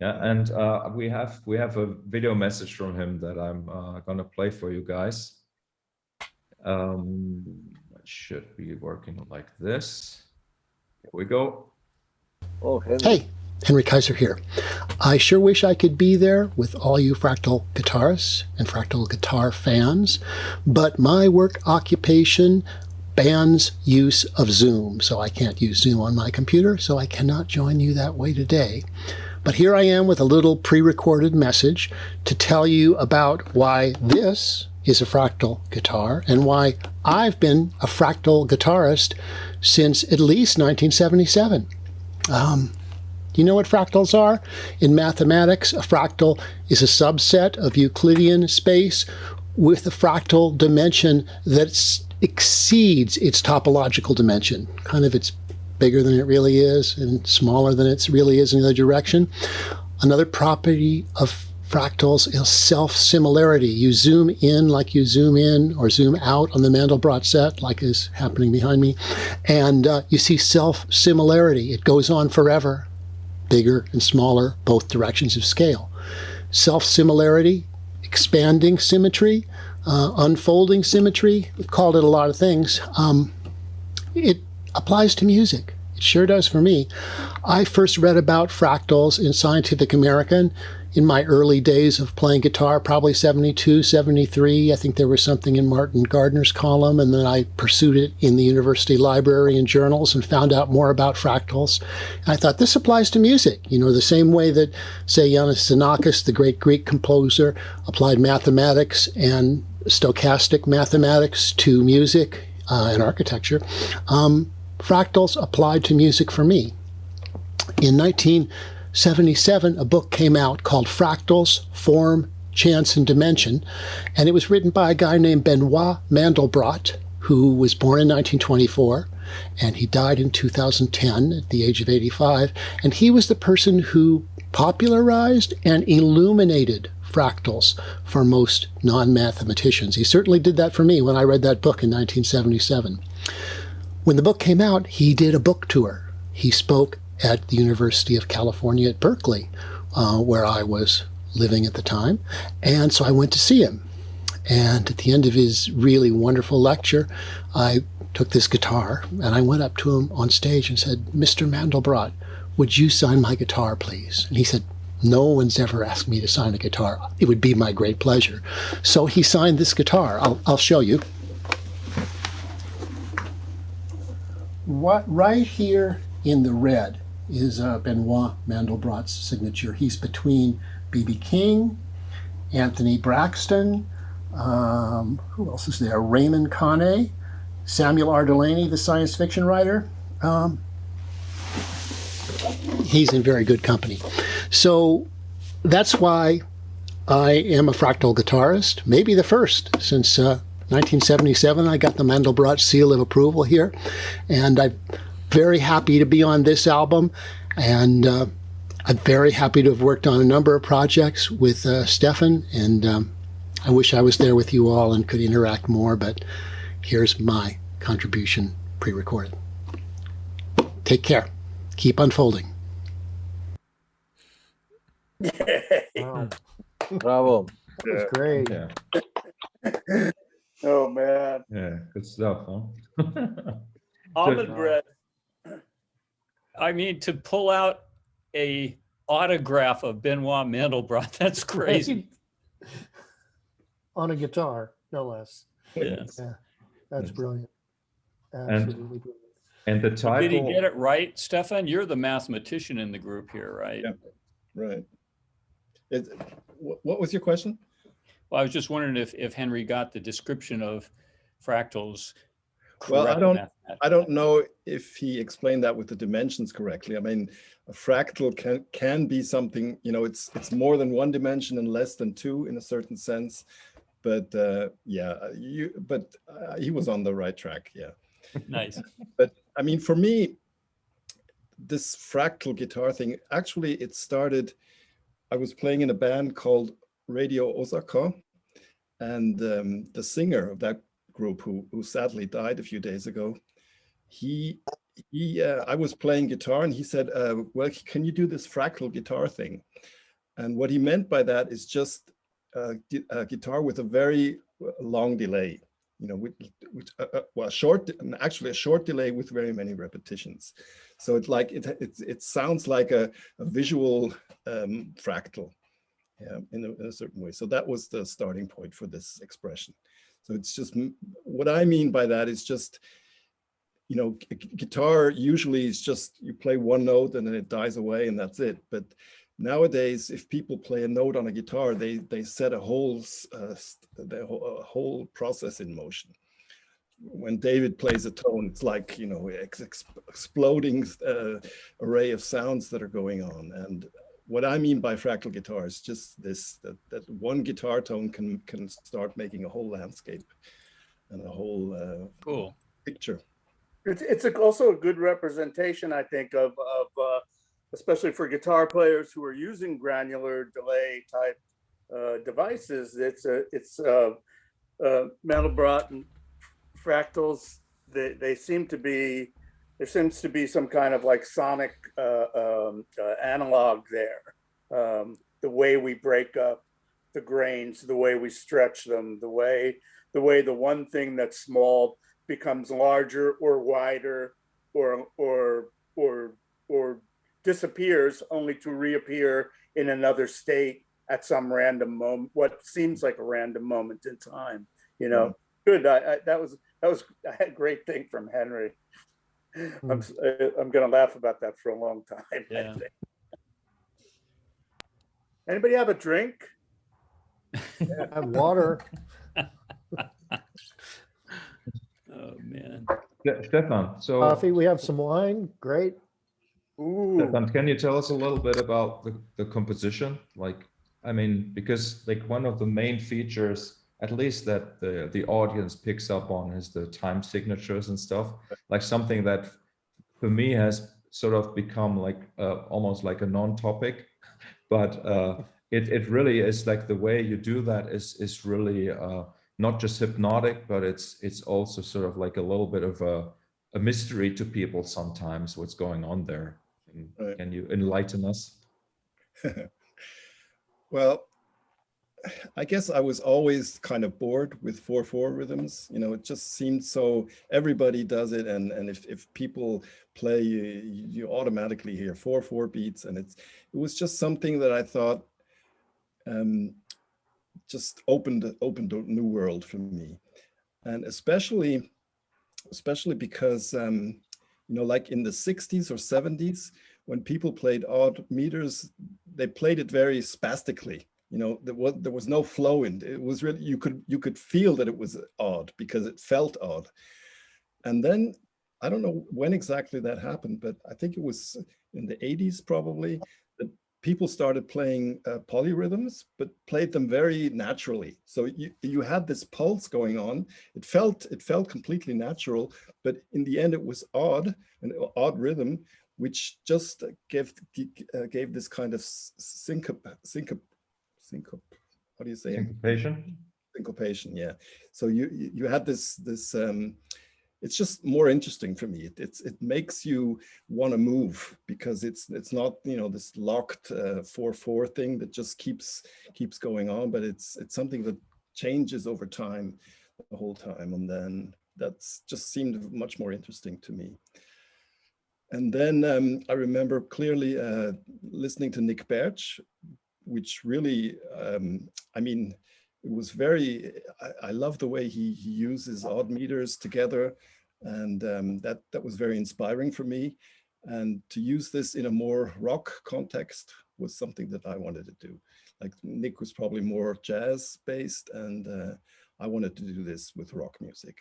Yeah, and we have a video message from him that I'm gonna play for you guys. It should be working like this. Here we go. Oh, Henry. Hey, Henry Kaiser here. I sure wish I could be there with all you Fractal guitarists and Fractal guitar fans, but my work occupation bans use of Zoom, so I can't use Zoom on my computer, so I cannot join you that way today. But here I am with a little pre-recorded message to tell you about why this is a Fractal guitar and why I've been a Fractal guitarist since at least 1977. You know what fractals are? In mathematics, a fractal is a subset of Euclidean space with a fractal dimension that exceeds its topological dimension. Kind of it's bigger than it really is and smaller than it really is in the other direction. Another property of fractals is self-similarity. You zoom in like you zoom in or zoom out on the Mandelbrot set, like is happening behind me, and you see self-similarity. It goes on forever, bigger and smaller, both directions of scale. Self-similarity expanding symmetry, unfolding symmetry. We've called it a lot of things. It applies to music. It sure does for me. I first read about fractals in Scientific American in my early days of playing guitar, probably 72, 73. I think there was something in Martin Gardner's column, and then I pursued it in the university library and journals and found out more about fractals. And I thought, this applies to music, you know, the same way that, say, Ioannis Xenakis, the great Greek composer, applied mathematics and stochastic mathematics to music and architecture. Fractals applied to music for me. In 1977, a book came out called Fractals, Form, Chance, and Dimension, and it was written by a guy named Benoit Mandelbrot, who was born in 1924, and he died in 2010 at the age of 85, and he was the person who popularized and illuminated fractals for most non-mathematicians. He certainly did that for me when I read that book in 1977. When the book came out, he did a book tour. He spoke at the University of California at Berkeley, where I was living at the time. And so I went to see him. And at the end of his really wonderful lecture, I took this guitar and I went up to him on stage and said, "Mr. Mandelbrot, would you sign my guitar, please?" And he said, "No one's ever asked me to sign a guitar. It would be my great pleasure." So he signed this guitar. I'll show you. What right here in the red is Benoit Mandelbrot's signature. He's between B.B. King, Anthony Braxton, who else is there? Raymond Conne, Samuel R. Delany, the science fiction writer. He's in very good company. So that's why I am a fractal guitarist, maybe the first since 1977. I got the Mandelbrot seal of approval here, and I'm very happy to be on this album, and I'm very happy to have worked on a number of projects with Stephan, and I wish I was there with you all and could interact more, but here's my contribution pre-recorded. Take care. Keep unfolding. Wow, Bravo. that's great. Yeah, Oh, man. yeah, good stuff, huh? Almond bread. I mean, to pull out a autograph of Benoit Mandelbrot, that's crazy. On a guitar, no less. Yeah. Yeah, that's brilliant. And- Absolutely brilliant. And the title. Did he get it right, Stephan? You're the mathematician in the group here, right? Yeah. Right. What was your question? Well, I was just wondering if Henry got the description of fractals correct. Well, I don't know if he explained that with the dimensions correctly. I mean, a fractal can be something, you know, it's more than one dimension and less than two in a certain sense. But yeah, he was on the right track. Yeah. Nice. But I mean, for me, this fractal guitar thing, actually, it started, I was playing in a band called Radio Osaka, and the singer of that group, who sadly died a few days ago, I was playing guitar and he said, well, can you do this fractal guitar thing? And what he meant by that is just a guitar with a very long delay, you know, well, actually a short delay with very many repetitions. So it's like it sounds like a visual fractal, yeah, in a certain way. So that was the starting point for this expression. So it's just, what I mean by that is just, you know, guitar usually is just, you play one note and then it dies away and that's it. But nowadays, if people play a note on a guitar, they set a whole process in motion. When David plays a tone, it's like, you know, exploding array of sounds that are going on. And what I mean by fractal guitar is just this, that one guitar tone can start making a whole landscape and a whole cool picture. It's also a good representation, I think, of especially for guitar players who are using granular delay type devices. It's Mandelbrot and fractals. They seem to be, there seems to be some kind of like sonic analog there. The way we break up the grains, the way we stretch them, the way the one thing that's small becomes larger or wider or disappears only to reappear in another state at some random moment, what seems like a random moment in time. You know, good. That was a great thing from Henry. I'm gonna laugh about that for a long time. Yeah. I think. Anybody have a drink? Have water. Oh man. Stephan, so Coffee. We have some wine. Great. Ooh. Stephan, can you tell us a little bit about the composition? Like, I mean, because like one of the main features, at least that the audience picks up on, is the time signatures and stuff. Like something that for me has sort of become like almost like a non-topic, but it really is like the way you do that is really not just hypnotic, but it's also sort of like a little bit of a mystery to people sometimes what's going on there. Right. Can you enlighten us? Well, I guess I was always kind of bored with 4/4 rhythms. You know, it just seemed so, everybody does it. And if people play, you automatically hear 4/4 beats. And it was just something that I thought just opened a new world for me. And especially because, you know, like in the 60s or 70s, when people played odd meters, they played it very spastically. You know, there was no flow in it. It was really, you could feel that it was odd because it felt odd. And then I don't know when exactly that happened, but I think it was in the 80s probably, that people started playing polyrhythms, but played them very naturally. So you had this pulse going on. It felt completely natural, but in the end it was odd, an odd rhythm, which just gave this kind of syncope. How do you say Syncopation? Syncopation, yeah. So you had this it's just more interesting for me. It makes you want to move because it's not, you know, this locked 4/4 thing that just keeps going on, but it's something that changes over time, the whole time, and then that's just seemed much more interesting to me. And then I remember clearly listening to Nick Birch, which really, I mean, it was very, I love the way he uses odd meters together. And that was very inspiring for me. And to use this in a more rock context was something that I wanted to do. Like Nick was probably more jazz based, and I wanted to do this with rock music.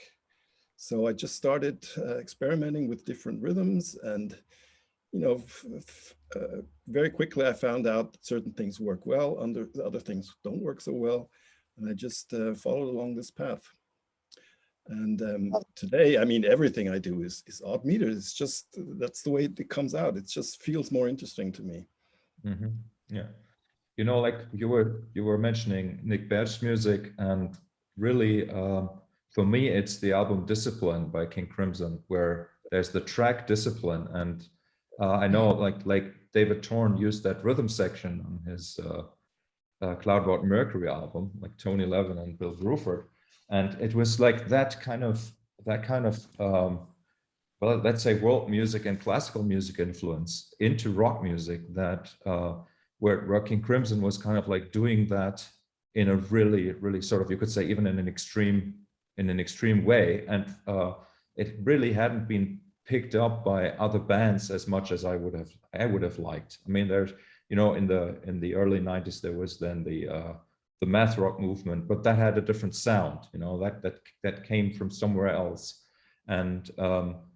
So I just started experimenting with different rhythms, and you know, very quickly I found out that certain things work well, other things don't work so well, and I just followed along this path. And today, I mean, everything I do is odd meters. It's just, that's the way it comes out. It just feels more interesting to me. Mm-hmm. Yeah, you know, like you were mentioning Nick Birch's music, and really, for me, it's the album Discipline by King Crimson, where there's the track Discipline, and I know like David Thorne used that rhythm section on his Cloudward Mercury album, like Tony Levin and Bill Bruford, and it was like that kind of well, let's say world music and classical music influence into rock music that where King Crimson was kind of like doing that in a really sort of, you could say, even in an extreme way, and it really hadn't been picked up by other bands as much as I would have liked. I mean, there's, you know, in the early 90s there was then the math rock movement, but that had a different sound, you know, that came from somewhere else. And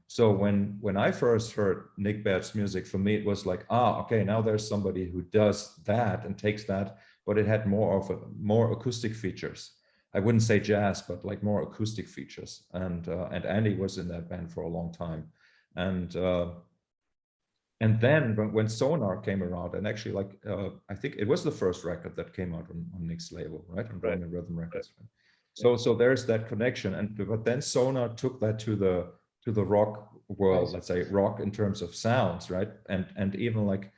so when I first heard Nick Birch's music, for me it was like, okay, now there's somebody who does that and takes that, but it had more acoustic features. I wouldn't say jazz, but like more acoustic features. And Andy was in that band for a long time. And then when Sonar came around, and actually, like, I think it was the first record that came out on Nick's label, right? On Rhythm and Rhythm Records. So there's that connection. But then Sonar took that to the rock world, let's say rock in terms of sounds, right? And even like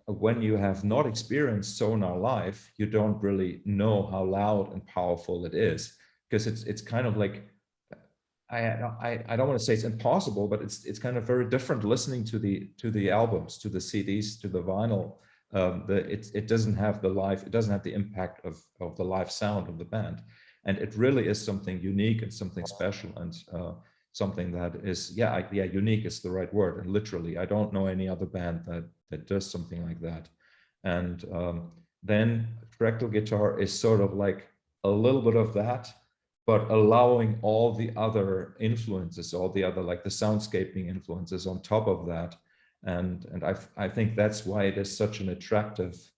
when you have not experienced Sonar live, you don't really know how loud and powerful it is, because it's kind of like, I don't want to say it's impossible, but it's kind of very different listening to the albums, to the CDs, to the vinyl. It doesn't have the live, it doesn't have the impact of the live sound of the band, and it really is something unique and something special, and something that is unique is the right word. And literally, I don't know any other band that does something like that. And then Fractal guitar is sort of like a little bit of that, but allowing all the other influences, all the other, like the soundscaping influences on top of that. And I think that's why it is such an attractive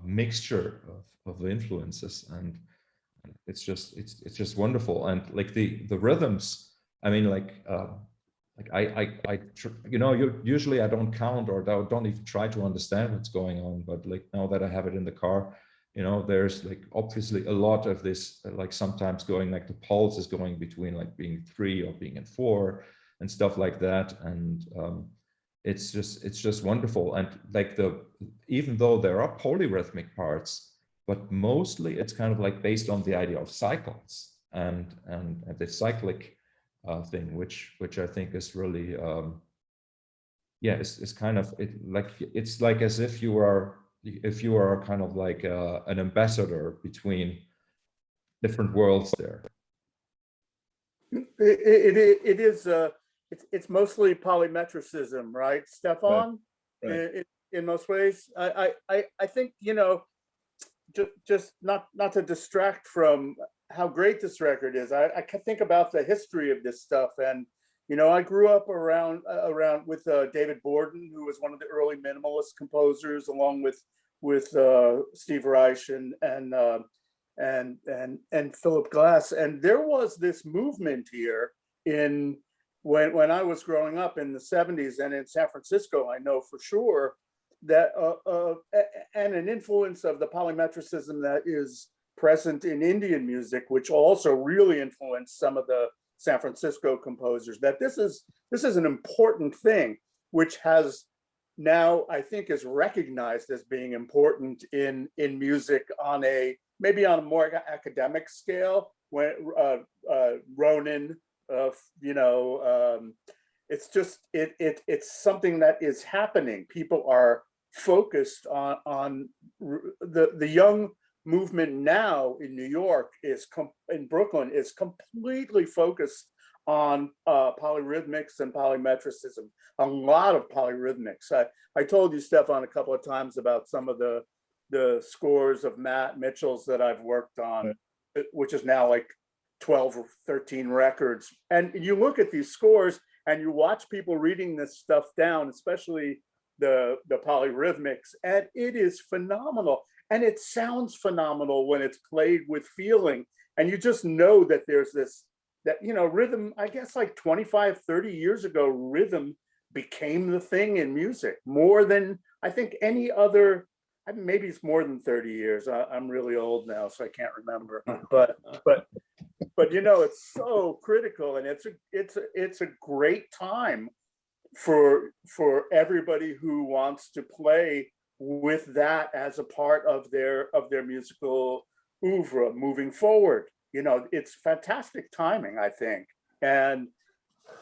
mixture of influences, and it's just wonderful. And like the rhythms, I mean, usually I don't count or don't even try to understand what's going on, but like now that I have it in the car, there's like obviously a lot of this, like sometimes going, like the pulse is going between like being 3 or being in 4 and stuff like that. And it's just wonderful. And like even though there are polyrhythmic parts, but mostly it's kind of like based on the idea of cycles and the cyclic thing, which I think is really it's kind of it's like as if you are kind of like an ambassador between different worlds there. It is it's mostly polymetricism, right, Stephan? Right. In most ways, I think, just not to distract from how great this record is. I can think about the history of this stuff, and I grew up around with David Borden, who was one of the early minimalist composers, along with Steve Reich and Philip Glass. And there was this movement here when I was growing up in the 70s, and in San Francisco, I know for sure, that and an influence of the polymetricism that is present in Indian music, which also really influenced some of the San Francisco composers, that this is an important thing, which has now, I think, is recognized as being important in music on maybe on a more academic scale. When Ronan, it's just it's something that is happening. People are focused on the young movement now in New York, in Brooklyn, is completely focused on polyrhythmics and polymetricism. A lot of polyrhythmics. I told you, Stephan, a couple of times about some of the scores of Matt Mitchell's that I've worked on, which is now like 12 or 13 records. And you look at these scores and you watch people reading this stuff down, especially the polyrhythmics, and it is phenomenal. And it sounds phenomenal when it's played with feeling. And you just know that there's rhythm, I guess like 25, 30 years ago, rhythm became the thing in music more than I think any other. Maybe it's more than 30 years. I'm really old now, so I can't remember. But it's so critical, and it's a great time for everybody who wants to play with that as a part of their musical oeuvre moving forward. It's fantastic timing, I think, and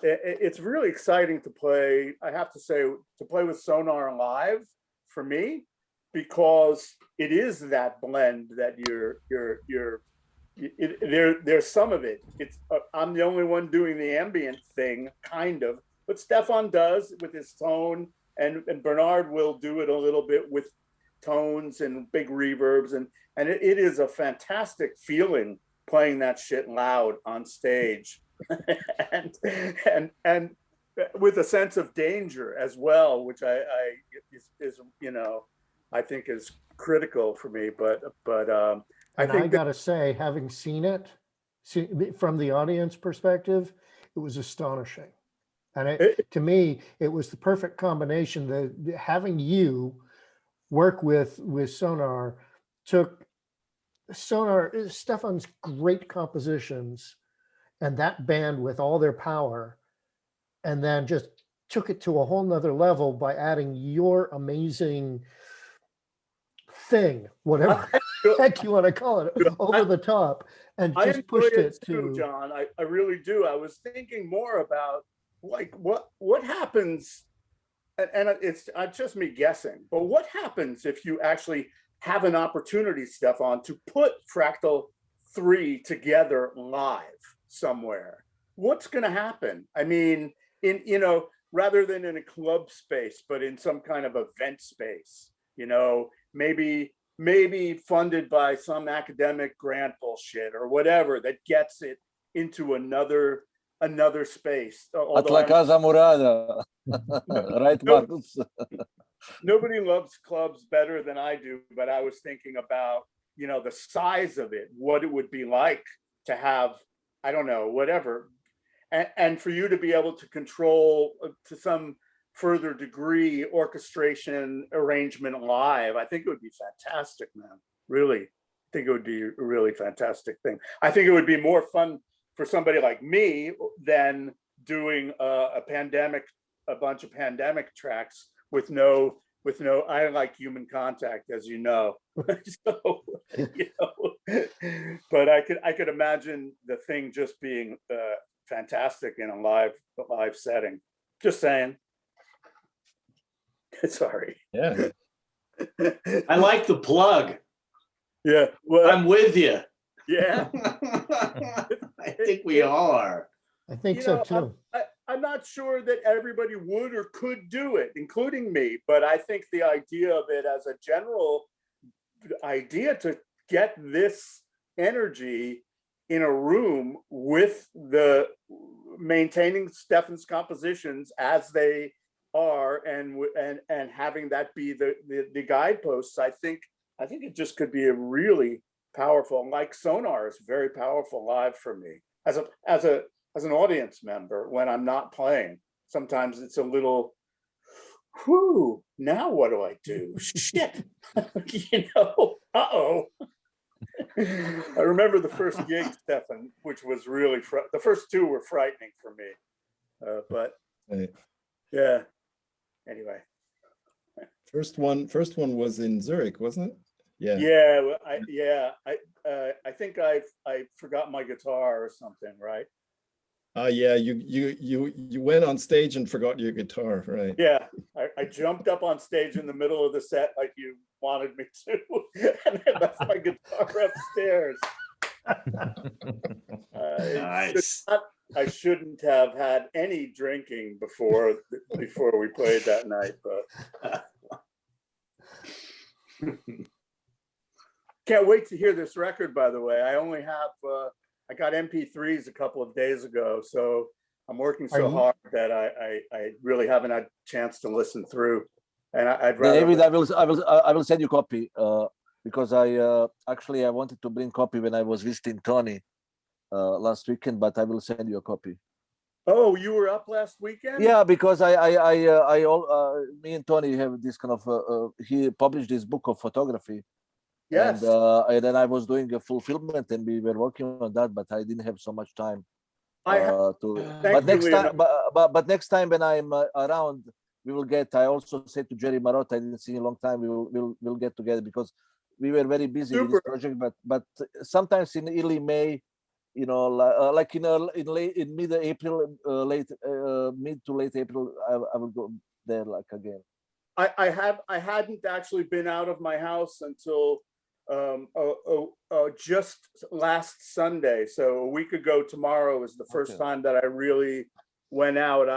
it's really exciting to play. I have to say, to play with Sonar live for me, because it is that blend that there's some of it. It's I'm the only one doing the ambient thing, kind of, but Stephan does with his tone, and Bernard will do it a little bit with tones and big reverbs, and it is a fantastic feeling playing that shit loud on stage, and with a sense of danger as well, which I think is critical for me. But I gotta say, having seen it from the audience perspective, it was astonishing. And to me, it was the perfect combination. That having you work with Sonar took Stephan's great compositions and that band with all their power, and then just took it to a whole nother level by adding your amazing thing, whatever heck you want to call it, over the top, and I just enjoy pushed it it too, to. John. I really do. I was thinking more about like what happens, and it's just me guessing, but what happens if you actually have an opportunity, Stephan, to put Fractal 3 together live somewhere? What's going to happen? I mean, in, you know, rather than in a club space, but in some kind of event space, you know, maybe funded by some academic grant bullshit or whatever that gets it into another space. At la Casa Murada, right, Markus? Nobody loves clubs better than I do, but I was thinking about, you know, the size of it, what it would be like to have, I don't know, whatever, and for you to be able to control to some further degree orchestration arrangement live. I think it would be fantastic, man. Really, I think it would be a really fantastic thing. I think it would be more fun for somebody like me than doing a bunch of pandemic tracks with no, I like human contact, as you know. So, you know, but I could imagine the thing just being fantastic in a live setting. Just saying. Sorry. Yeah. I like the plug. Yeah. Well, I'm with you. Yeah. I think we all are. I think so too. I'm not sure that everybody would or could do it, including me, but I think the idea of it as a general idea to get this energy in a room with the maintaining Stephan's compositions as they are and having that be the guideposts, I think it just could be a really powerful, like Sonar is very powerful live for me as an audience member when I'm not playing. Sometimes it's a little, whew, now what do I do? Shit. You know, uh-oh. I remember the first gig, Stephan, which was really, the first two were frightening for me. But yeah, anyway. First one was in Zurich, wasn't it? Yeah. I think I forgot my guitar or something, right? Yeah, you went on stage and forgot your guitar, right? Yeah, I jumped up on stage in the middle of the set like you wanted me to, and I left my guitar upstairs. Nice. I shouldn't have had any drinking before we played that night, but can't wait to hear this record, by the way. I only have I got MP3s a couple of days ago, so I'm working so hard that I really haven't had a chance to listen through. And I'd rather. David, I will send you a copy because I actually I wanted to bring copy when I was visiting Tony last weekend, but I will send you a copy. Oh, you were up last weekend? Yeah, because me and Tony have this kind of he published this book of photography. Yes. And then I was doing a fulfillment, and we were working on that, but I didn't have so much time But next time when I'm around, we will get. I also said to Jerry Marotta, I didn't see in a long time. We'll get together because we were very busy with this project. But sometimes in early May, you know, like in mid April, mid to late April, I will go there like again. I hadn't actually been out of my house until just last Sunday. So a week ago tomorrow is the first time that I really went out.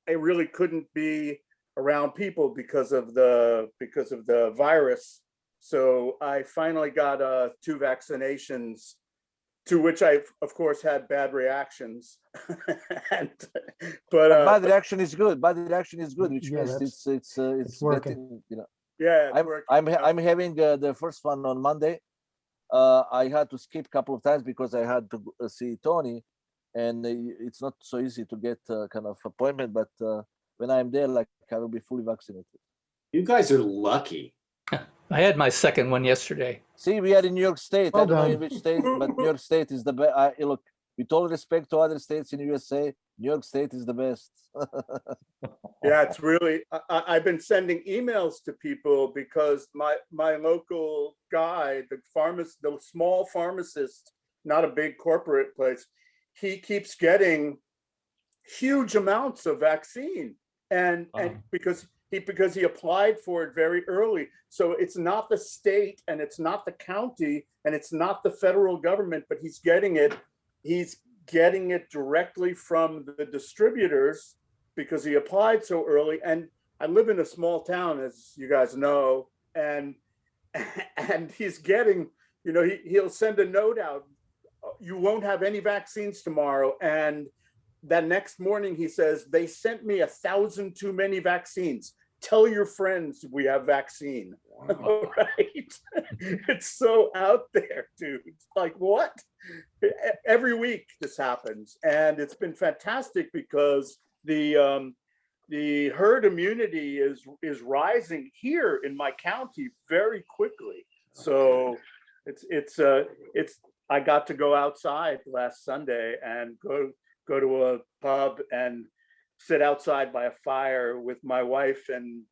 I really couldn't be around people because of the virus. So I finally got 2 vaccinations, to which I of course had bad reactions. but bad reaction is good. Bad reaction is good, which means it's working. getting, you know. Yeah, I'm having the first one on Monday. I had to skip a couple of times because I had to see Tony, and it's not so easy to get kind of appointment. But when I'm there, like I will be fully vaccinated. You guys are lucky. I had my second one yesterday. See, we are in New York State. Well I don't know done. in which state, but New York State is the best. Look, with all respect to other states in USA, New York State is the best. Yeah, it's really, I've been sending emails to people because my local guy, the small pharmacist, not a big corporate place, he keeps getting huge amounts of vaccine. And because he applied for it very early. So it's not the state and it's not the county and it's not the federal government, but he's getting it directly from the distributors because he applied so early. And I live in a small town, as you guys know, and he's getting, he'll send a note out, you won't have any vaccines tomorrow. And that next morning he says, they sent me 1,000 too many vaccines. Tell your friends we have vaccine. Wow. Right? It's so out there, dude. It's like, what? Every week this happens. And it's been fantastic because the herd immunity is rising here in my county very quickly. So I got to go outside last Sunday and go to a pub and sit outside by a fire with my wife and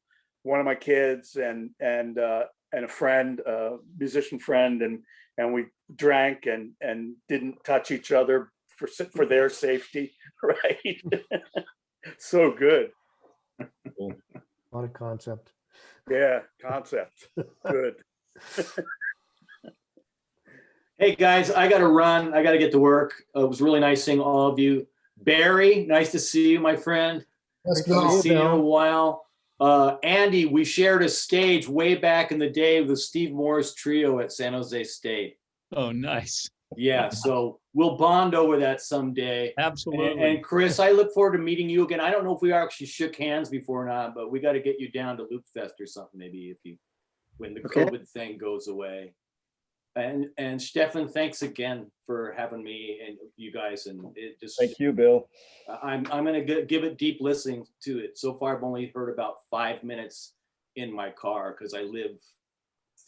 one of my kids and a friend, a musician friend, and we drank and didn't touch each other for their safety, right? So good. What a concept. Yeah, concept. Good. Hey guys, I got to run. I got to get to work. It was really nice seeing all of you. Barry, nice to see you, my friend. Nice to see you in a while. Andy, we shared a stage way back in the day with Steve Moore's trio at San Jose State. Oh, nice. Yeah, so we'll bond over that someday. Absolutely. And Chris, I look forward to meeting you again. I don't know if we actually shook hands before or not, but we got to get you down to Loop Fest or something maybe when the COVID thing goes away. And Stephan, thanks again for having me and you guys. And it just thank you, Bill. I'm gonna give it deep listening to it. So far, I've only heard about 5 minutes in my car because I live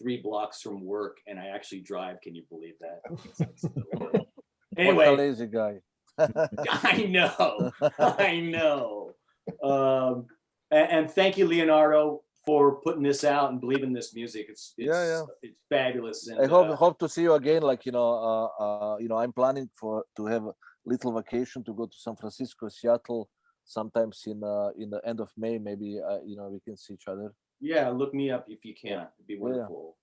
3 blocks from work and I actually drive. Can you believe that? Anyway, what a lazy guy. I know. And thank you, Leonardo, for putting this out and believing this music. It's fabulous. And I hope to see you again. Like I'm planning to have a little vacation to go to San Francisco, Seattle, sometimes in the end of May. Maybe we can see each other. Yeah, look me up if you can. It'd be wonderful.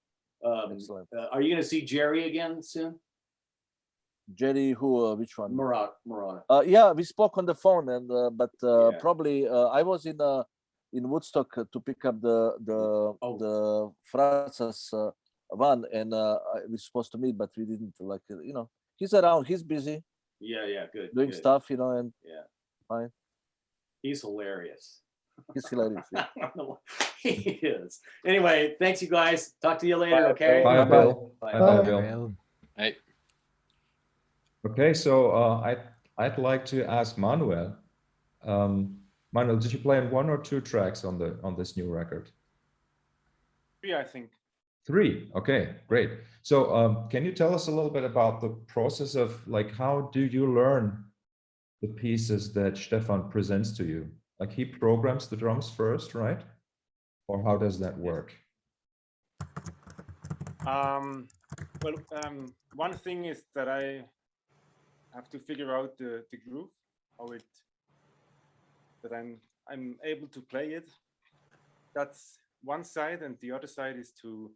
Excellent. Are you going to see Jerry again soon? Jerry, who? Which one? Murata. Yeah, we spoke on the phone, and probably I was in Woodstock to pick up the Fractal one, and we were supposed to meet, but we didn't. Like he's around, he's busy. Yeah, good. Doing stuff, and fine. He's hilarious. He's hilarious. Yeah. He is. Anyway, thanks you guys. Talk to you later. Okay. Bye, Bill. Bye, Bill. Hey. Okay, so I'd like to ask Manuel. Manuel, did you play on 1 or 2 tracks on this new record? 3, I think. 3. Okay, great. So can you tell us a little bit about the process of how do you learn the pieces that Stephan presents to you? Like he programs the drums first, right? Or how does that work? One thing is that I have to figure out the groove, that I'm able to play it. That's one side, and the other side is to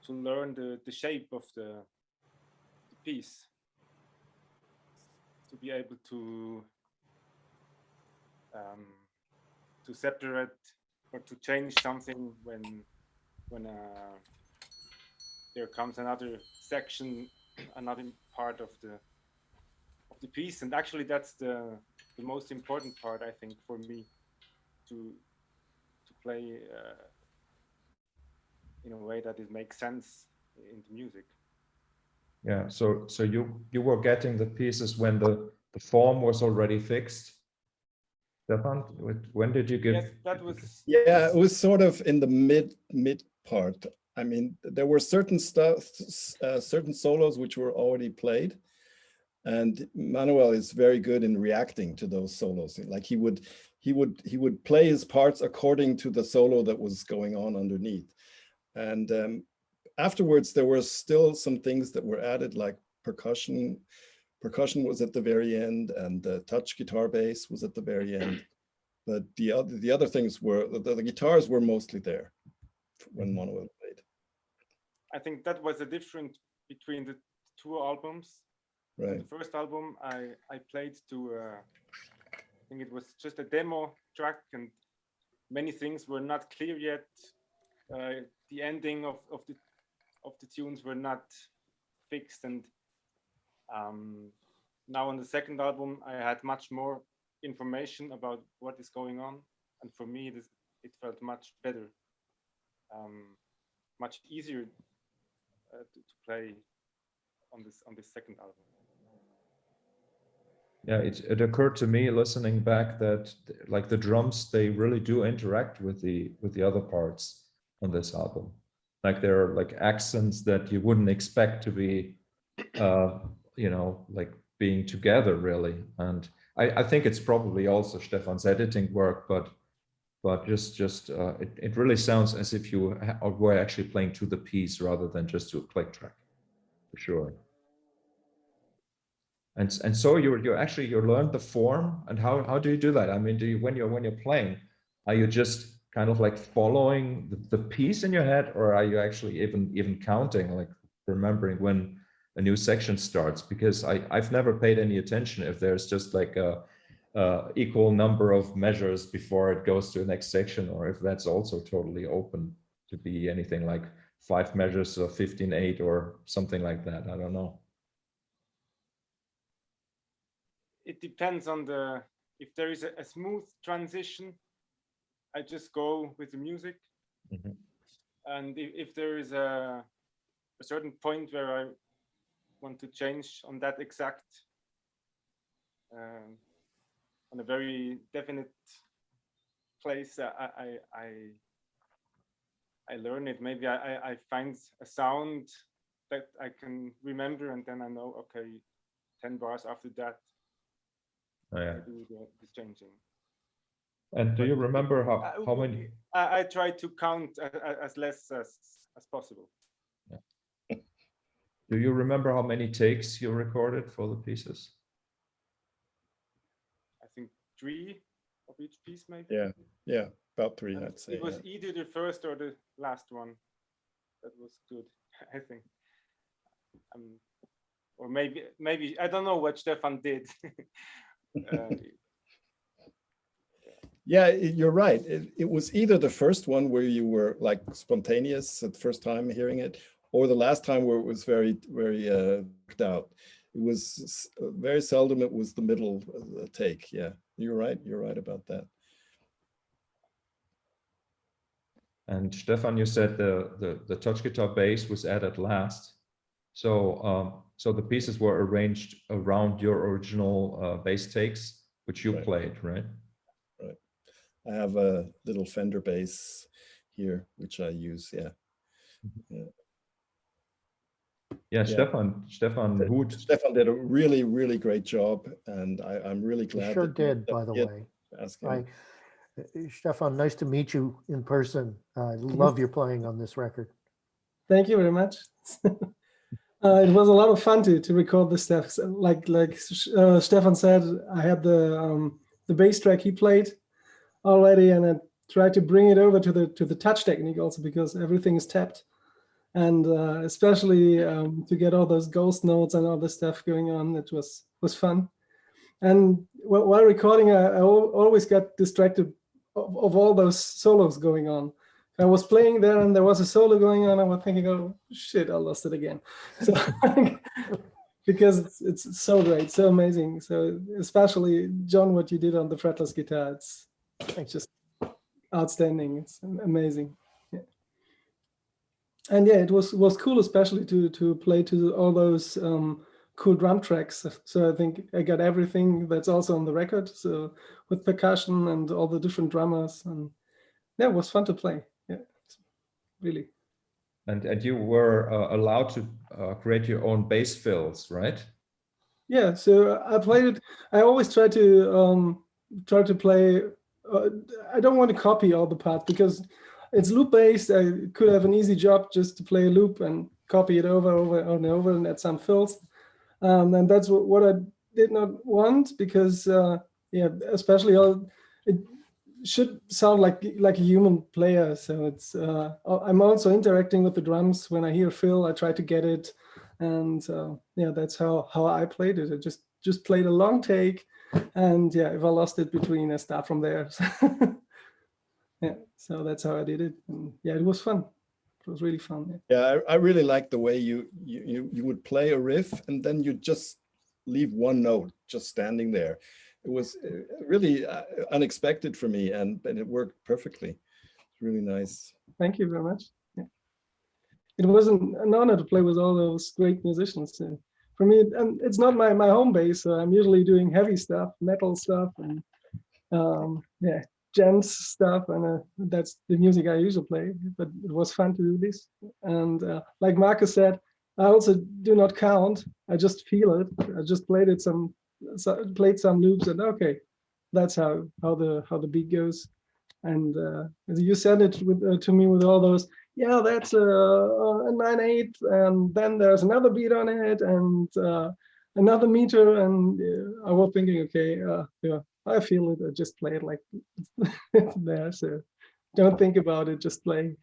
learn the shape of the piece, to be able to separate or to change something when there comes another section, another part of the piece. And actually that's the most important part, I think, for me to play in a way that it makes sense in the music. Yeah, so you were getting the pieces when the form was already fixed, Stephan? When did you give? Yes, that was. Yeah, it was sort of in the mid part. I mean, there were certain solos which were already played, And Manuel is very good in reacting to those solos. Like he would play his parts according to the solo that was going on underneath. And afterwards, there were still some things that were added, like percussion. Percussion was at the very end, and the touch guitar bass was at the very end. But the other things were, the guitars were mostly there when Manuel played. I think that was the difference between the two albums. Right. The first album I played to, I think it was just a demo track, and many things were not clear yet. The ending of the tunes were not fixed, and now on the second album I had much more information about what is going on, and for me it felt much better, much easier to play on this second album. Yeah, it occurred to me listening back that like the drums, they really do interact with the other parts on this album. Like there are like accents that you wouldn't expect to be, you know, like being together really. And I think it's probably also Stephan's editing work, but just it really sounds as if you were actually playing to the piece rather than just to a click track, for sure. And so you learned the form, and how do you do that? I mean, do you when you're playing, are you just kind of like following the piece in your head, or are you actually even counting, like remembering when a new section starts? Because I've never paid any attention if there's just like a equal number of measures before it goes to the next section, or if that's also totally open to be anything like 5 measures or 15/8 or something like that. I don't know. It depends on if there is a smooth transition, I just go with the music. Mm-hmm. And if there is a certain point where I want to change on that exact, on a very definite place, I learn it. Maybe I find a sound that I can remember, and then I know, okay, 10 bars after that, Oh, yeah. I do the changing. And do you remember how many? I try to count as less as possible. Yeah. Do you remember how many takes you recorded for the pieces? I think 3 of each piece, maybe. Yeah, about 3, I'd say. It was either the first or the last one that was good, I think. Or maybe I don't know what Stephan did. Yeah, you're right. It was either the first one where you were like spontaneous at the first time hearing it, or the last time where it was very worked out. It was very seldom it was the middle take. Yeah, you're right about that. And Stephan, you said the touch guitar bass was added last. So so the pieces were arranged around your original bass takes, which you played, right? Right. I have a little Fender bass here, which I use. Yeah. Stephan did a really great job, and I'm really glad. He sure did, by the way. Stephan, nice to meet you in person. I love your playing on this record. Thank you very much. It was a lot of fun to record this stuff. Like Stephan said, I had the bass track he played already, and I tried to bring it over to the touch technique also, because everything is tapped, and especially to get all those ghost notes and all this stuff going on, it was fun. And while recording, I always got distracted of all those solos going on. I was playing there and there was a solo going on. I was thinking, oh shit, I lost it again. So because it's so great, so amazing. So especially John, what you did on the fretless guitar, it's just outstanding. It's amazing. Yeah. And yeah, it was cool, especially to play to all those cool drum tracks. So I think I got everything that's also on the record. So with percussion and all the different drummers, and yeah, it was fun to play. Yeah, really. And you were allowed to create your own bass fills, right? Yeah, so I played it. I always try to play. I don't want to copy all the parts because it's loop based. I could have an easy job just to play a loop and copy it over and over and add some fills. And that's what I did not want because yeah, especially it should sound like a human player. So it's I'm also interacting with the drums. When I hear fill, I try to get it. And yeah, that's how I played it. I just played a long take, and yeah, if I lost it between, I start from there. Yeah, so that's how I did it. And yeah, it was fun. It was really fun. Yeah, I really like the way you would play a riff and then you just leave one note just standing there. It was really unexpected for me, and it worked perfectly. It's really nice. Thank you very much. Yeah. It was an honor to play with all those great musicians. For me, and it's not my home base. So I'm usually doing heavy stuff, metal stuff, and yeah, jazz stuff, and that's the music I usually play. But it was fun to do this. And like Markus said, I also do not count. I just feel it. I just played some loops, and okay, that's how the beat goes. And you said it to me with all those, yeah, that's a 9/8, and then there's another beat on it, and another meter, and I was thinking, okay, yeah, I feel it. I just play it like it's there. So don't think about it. Just play.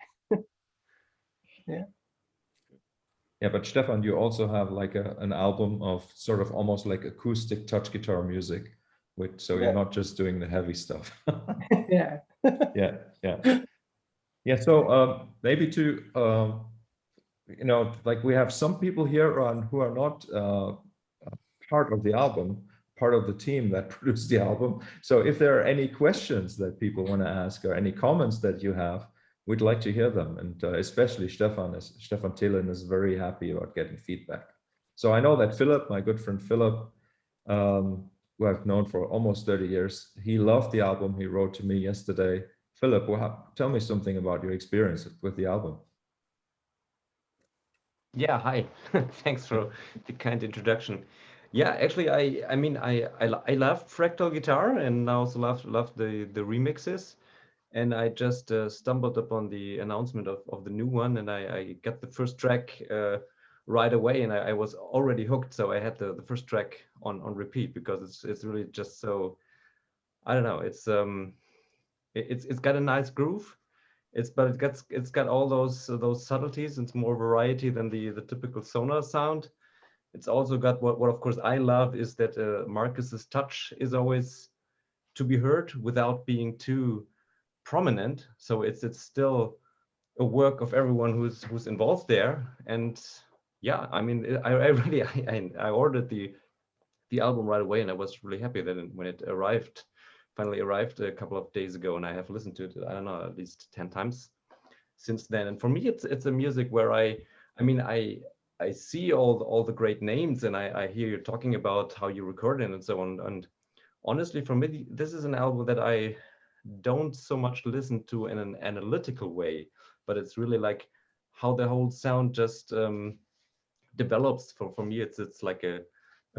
Yeah. Yeah, but Stephan, you also have like an album of sort of almost like acoustic touch guitar music, so Yeah. you're not just doing the heavy stuff. Yeah. Yeah. So maybe to like we have some people here who are not part of the album, part of the team that produced the album. So if there are any questions that people want to ask or any comments that you have, we'd like to hear them. And especially Stephan Thelen is very happy about getting feedback. So I know that Philip, my good friend Philip, who I've known for almost 30 years, he loved the album. He wrote to me yesterday. Philip, tell me something about your experience with the album. Yeah, hi. Thanks for the kind introduction. Yeah, actually, I mean, I love Fractal guitar, and I also love the remixes. And I just stumbled upon the announcement of the new one, and I got the first track right away, and I was already hooked. So I had the first track on repeat because it's really just so, I don't know, it's got a nice groove. But it's got all those subtleties. It's more variety than the typical Sonar sound. It's also got what of course I love is that Markus's touch is always to be heard without being too prominent. So it's still a work of everyone who's involved there. And yeah, I mean, I really I ordered the album right away, and I was really happy that when it finally arrived a couple of days ago, and I have listened to it, I don't know, at least 10 times since then. And for me, it's a music where I mean, I see all the great names, and I hear you talking about how you record it and so on. And honestly, for me, this is an album that I don't so much listen to in an analytical way, but it's really like how the whole sound just develops. For me, it's like a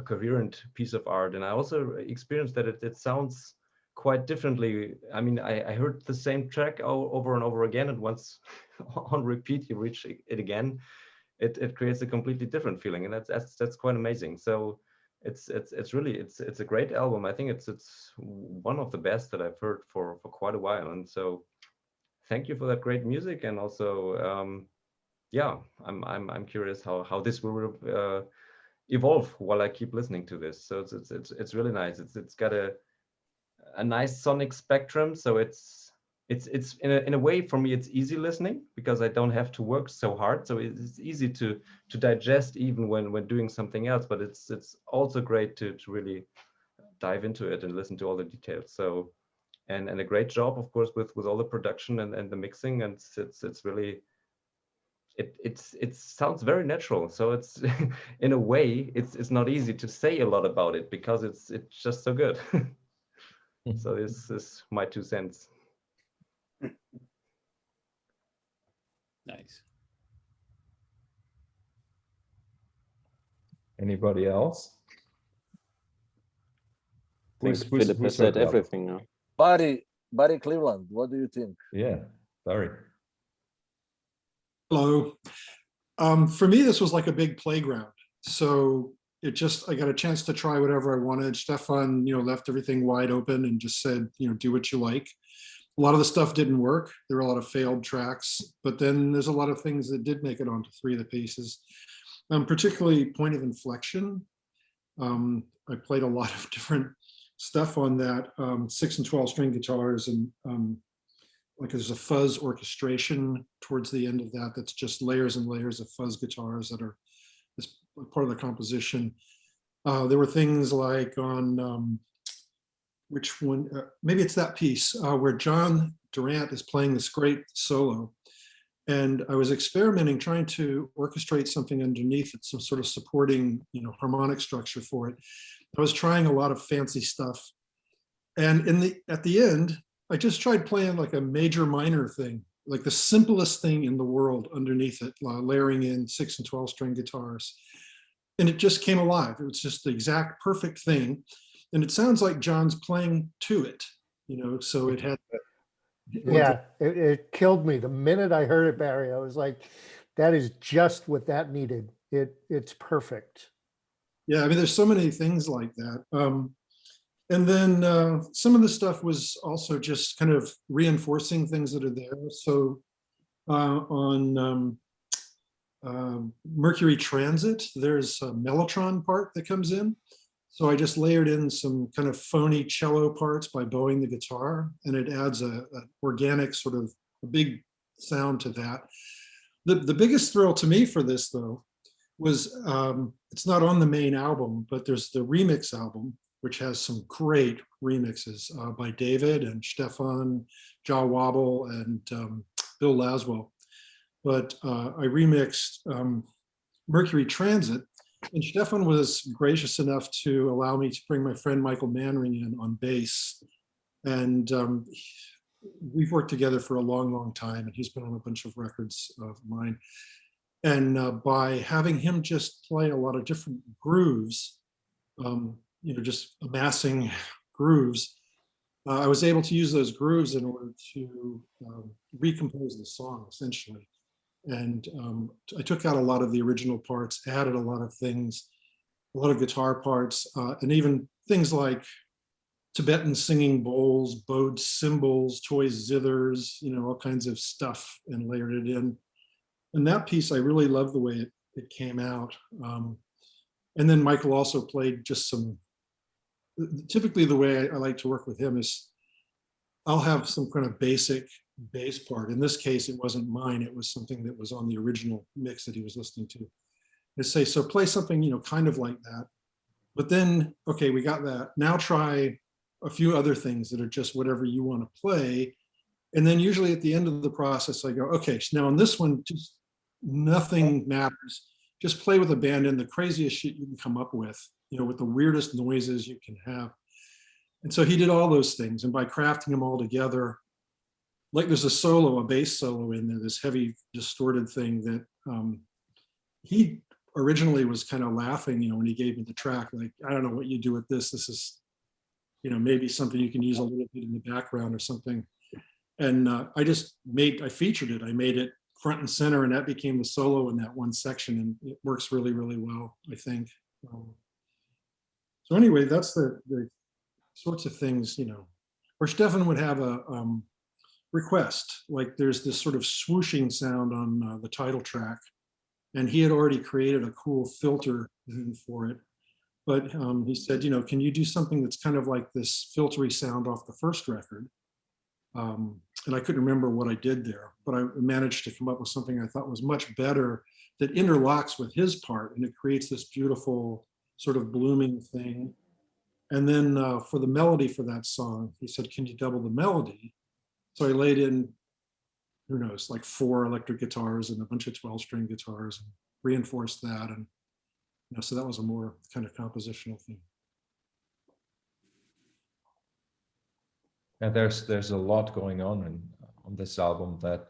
coherent piece of art. And I also experienced that it sounds quite differently. I mean, I heard the same track over and over again, and once on repeat you reach it again, it creates a completely different feeling, and that's quite amazing. So it's a great album. I think it's one of the best that I've heard for quite a while. And so thank you for that great music. And also yeah, I'm curious how this will evolve while I keep listening to this. So it's really nice. It's got a nice sonic spectrum. So it's in a way, for me, it's easy listening because I don't have to work so hard. So it's easy to digest even when doing something else. But it's also great to really dive into it and listen to all the details. So and a great job, of course, with all the production and the mixing. And it's really it sounds very natural. So it's in a way it's not easy to say a lot about it because it's just so good. So this is my 2 cents. Nice. Anybody else? think Who's Philip has heard said the album? everything now. Barry Cleveland, what do you think? Yeah, Barry. Hello. For me, this was like a big playground. So it just, I got a chance to try whatever I wanted. Stephan, left everything wide open and just said, do what you like. A lot of the stuff didn't work. There were a lot of failed tracks, but then there's a lot of things that did make it onto 3 of the pieces. Particularly Point of Inflection. I played a lot of different stuff on that, 6 and 12 string guitars, and like there's a fuzz orchestration towards the end of that. That's just layers and layers of fuzz guitars that are part of the composition. There were things like on which one? Maybe it's that piece where John Durant is playing this great solo. And I was experimenting, trying to orchestrate something underneath it, some sort of supporting, harmonic structure for it. I was trying a lot of fancy stuff. And at the end, I just tried playing like a major minor thing, like the simplest thing in the world underneath it, layering in 6 and 12 string guitars. And it just came alive. It was just the exact perfect thing. And it sounds like John's playing to it, so it had that. Yeah, it killed me. The minute I heard it, Barry, I was like, that is just what that needed. It's perfect. Yeah, I mean, there's so many things like that. And then some of the stuff was also just kind of reinforcing things that are there. So on Mercury Transit, there's a mellotron part that comes in. So I just layered in some kind of phony cello parts by bowing the guitar, and it adds a organic sort of a big sound to that. The biggest thrill to me for this, though, was it's not on the main album, but there's the remix album, which has some great remixes by David and Stephan, Jaw Wobble, and Bill Laswell. But I remixed Mercury Transit, and Stephan was gracious enough to allow me to bring my friend Michael Manring in on bass. And we've worked together for a long, long time, and he's been on a bunch of records of mine. And by having him just play a lot of different grooves, just amassing grooves, I was able to use those grooves in order to recompose the song, essentially. And I took out a lot of the original parts, added a lot of things, a lot of guitar parts, and even things like Tibetan singing bowls, bowed cymbals, toy zithers, all kinds of stuff, and layered it in. And that piece, I really love the way it came out. And then Michael also played just some, typically the way I like to work with him is I'll have some kind of basic bass part. In this case, it wasn't mine. It was something that was on the original mix that he was listening to. I say, so play something, kind of like that. But then, okay, we got that. Now try a few other things that are just whatever you want to play. And then usually at the end of the process, I go, okay, so now on this one, just nothing matters. Just play with abandon, the craziest shit you can come up with, with the weirdest noises you can have. And so he did all those things. And by crafting them all together, like there's a solo, a bass solo in there, this heavy distorted thing that he originally was kind of laughing, when he gave me the track, like, I don't know what you do with this. This is, maybe something you can use a little bit in the background or something. And I featured it. I made it front and center, and that became the solo in that one section. And it works really, really well, I think. So anyway, that's the sorts of things, where Stephan would have a request, like there's this sort of swooshing sound on the title track, and he had already created a cool filter for it. But he said, can you do something that's kind of like this filtery sound off the first record? And I couldn't remember what I did there, but I managed to come up with something I thought was much better that interlocks with his part, and it creates this beautiful sort of blooming thing. And then for the melody for that song, he said, can you double the melody? So I laid in, who knows, like 4 electric guitars and a bunch of 12-string guitars, and reinforced that. And so that was a more kind of compositional thing. And there's a lot going on this album that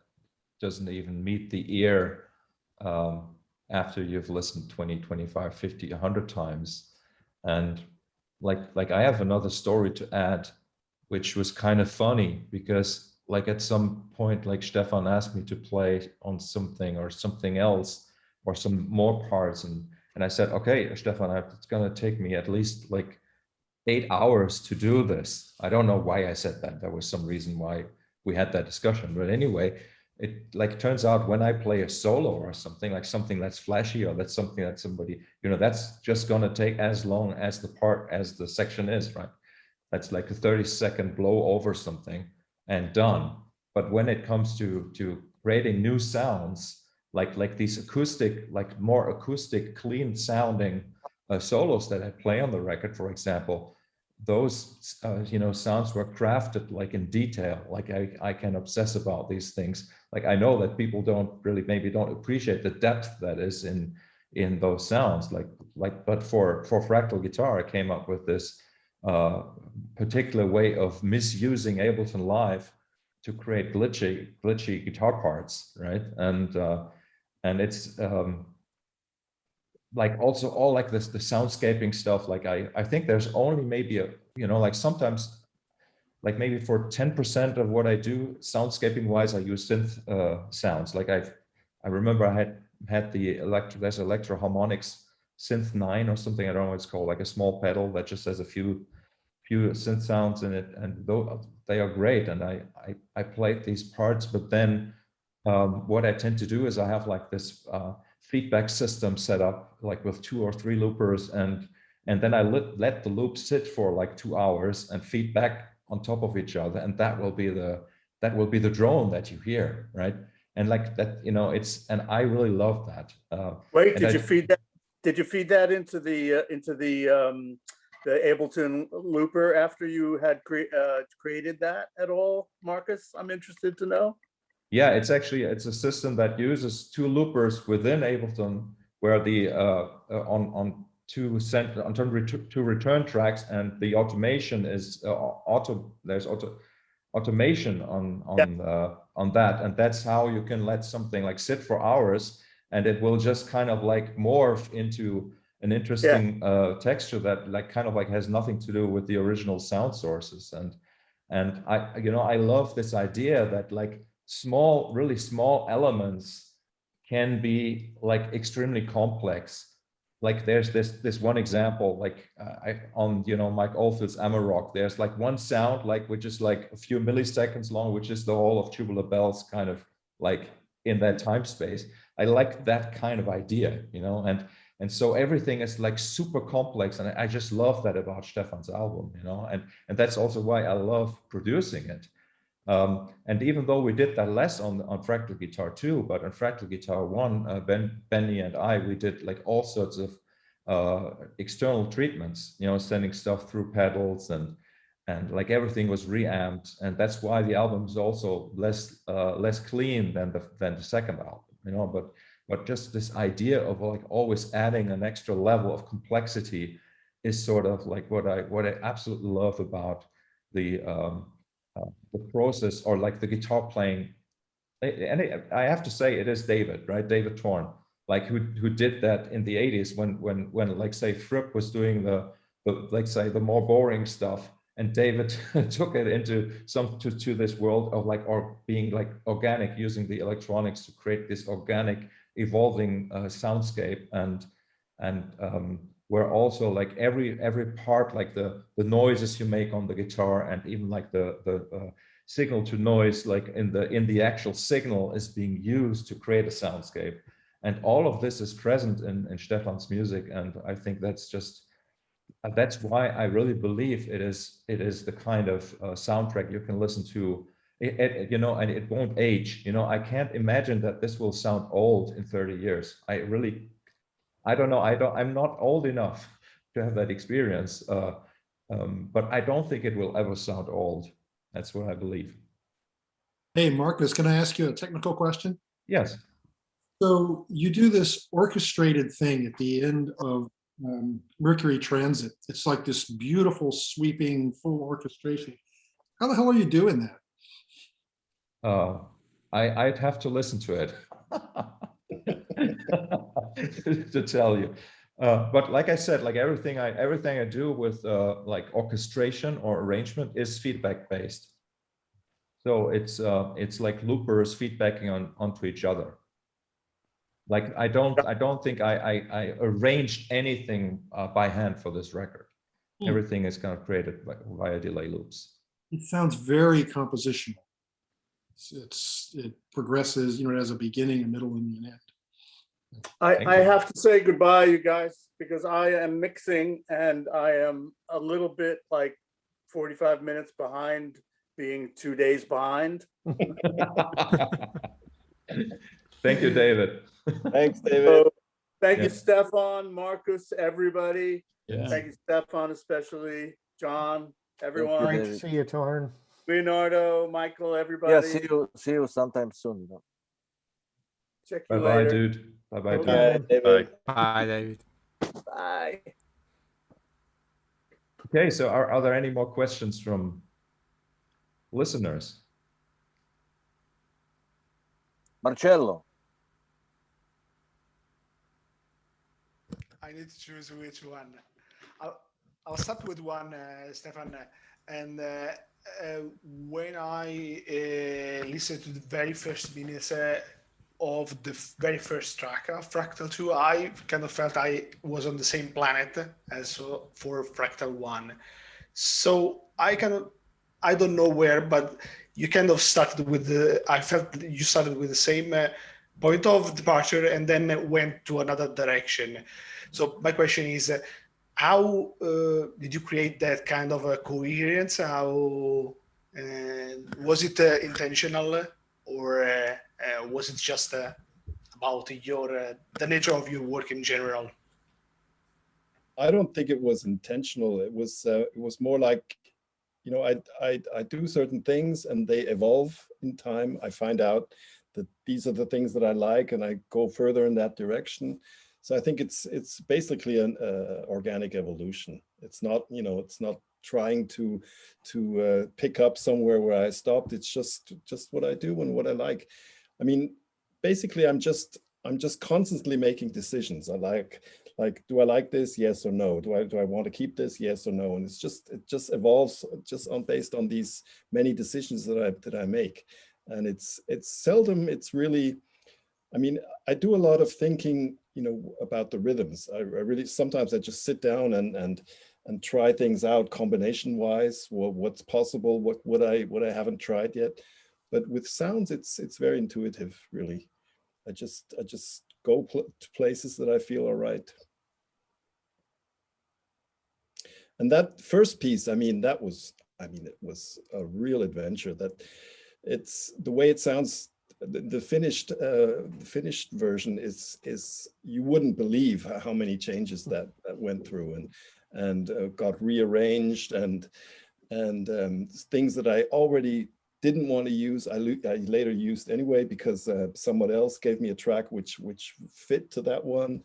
doesn't even meet the ear after you've listened 20, 25, 50, 100 times. And like I have another story to add, which was kind of funny because like at some point, like Stephan asked me to play on something or something else or some more parts. And I said, okay, Stephan, it's going to take me at least like 8 hours to do this. I don't know why I said that. There was some reason why we had that discussion. But anyway, it like turns out when I play a solo or something, like something that's flashy or that's something that somebody, you know, that's just going to take as long as the part, as the section is, right? That's like a 30-second blow over something and done. But when it comes to creating new sounds, like these acoustic, like more acoustic, clean sounding solos that I play on the record, for example, those you know, sounds were crafted like in detail. Like I can obsess about these things. Like I know that people don't really, maybe don't appreciate the depth that is in those sounds. But for Fractal Guitar, I came up with this particular way of misusing Ableton Live to create glitchy guitar parts, right? And it's like also all like this, the soundscaping stuff. Like I think there's only maybe a, you know, like sometimes like maybe for 10% of what I do soundscaping wise, I use synth sounds. Like I remember I had the there's Electro Harmonics Synth 9 or something, I don't know what it's called, like a small pedal that just has a few synth sounds in it, and they are great. And I played these parts, but then what I tend to do is I have like this feedback system set up, like with 2 or 3 loopers, and then I let the loop sit for like 2 hours and feedback on top of each other, and that will be the drone that you hear, right? And like that, you know, it's, and I really love that. Wait, did you feed that? Did you feed that into the Ableton looper after you had created that at all, Markus? I'm interested to know. Yeah, it's a system that uses 2 loopers within Ableton, where the on two return tracks, and the automation is there's automation on that, and that's how you can let something like sit for hours, and it will just kind of like morph into an interesting texture that like kind of like has nothing to do with the original sound sources. And I, you know, I love this idea that like really small elements can be like extremely complex. Like there's this one example, like on, you know, Mike Oldfield's Amarok, there's like one sound, like which is like a few milliseconds long, which is the whole of Tubular Bells kind of like in that time space. I like that kind of idea, you know, and so everything is like super complex, and I just love that about Stephan's album, you know, and that's also why I love producing it. And even though we did that less on Fractal Guitar 2, but on Fractal Guitar 1, Benny and we did like all sorts of external treatments, you know, sending stuff through pedals, and like everything was reamped, and that's why the album is also less clean than the second album, you know. But just this idea of like always adding an extra level of complexity is sort of like what I absolutely love about the process, or like the guitar playing. And I have to say, it is David, right? David Torn, like who did that in the 80s when like say Fripp was doing the like say the more boring stuff, and David took it into to this world of like, or being like organic, using the electronics to create this organic evolving soundscape, and where also like every part, like the noises you make on the guitar, and even like the signal to noise, like in the actual signal, is being used to create a soundscape. And all of this is present in Stephan's music, and I think that's why I really believe it is the kind of soundtrack you can listen to, you know, and it won't age. You know, I can't imagine that this will sound old in 30 years. I don't know. I'm not old enough to have that experience, but I don't think it will ever sound old. That's what I believe. Hey, Markus, can I ask you a technical question? Yes. So you do this orchestrated thing at the end of Mercury Transit. It's like this beautiful, sweeping, full orchestration. How the hell are you doing that? I'd have to listen to it to tell you. But like I said, like everything I do with like orchestration or arrangement is feedback based. So it's like loopers feedbacking onto each other. Like I don't think I arranged anything by hand for this record. Everything is kind of created via delay loops. It sounds very compositional. It progresses, you know, it has a beginning, a middle, and an end. I have to say goodbye, you guys, because I am mixing and I am a little bit like 45 minutes behind, being 2 days behind. Thank you, David. Thanks, David. So, thank you, Yeah. Stephan, Markus, everybody. Yeah. Thank you, Stephan, especially John, everyone. Great to see you, Torn. Leonardo, Michael, everybody. Yeah, see you sometime soon. You know. Check you Bye-bye, later. dude. Bye-bye, dude. Okay. David. Bye, David. Bye. Okay, so are there any more questions from listeners? Marcello. I need to choose which one. I'll start with one, Stephan. And when I listened to the very first minutes of the very first track, Fractal 2, I kind of felt I was on the same planet as for Fractal 1. So I don't know where, but you kind of started with I felt you started with the same point of departure and then went to another direction. So my question is, how did you create that kind of a coherence? How was it intentional, or was it just about the nature of your work in general? I don't think it was intentional. It was more like, you know, I do certain things and they evolve in time. I find out that these are the things that I like, and I go further in that direction. So I think it's basically an organic evolution. It's not, you know, it's not trying to pick up somewhere where I stopped. It's just what I do and what I like. I mean, basically, I'm just constantly making decisions. I like, do I like this? Yes or no. Do I want to keep this? Yes or no. And it just evolves just based on these many decisions that I make. And it's seldom, it's really, I mean, I do a lot of thinking, you know, about the rhythms. I really, sometimes I just sit down and try things out combination wise, what's possible, what I haven't tried yet. But with sounds, it's very intuitive, really. I just go to places that I feel are right. And that first piece, I mean, it was a real adventure. That it's the way it sounds. The finished version is you wouldn't believe how many changes that went through and got rearranged and things that I already didn't want to use, I later used anyway because someone else gave me a track which fit to that one.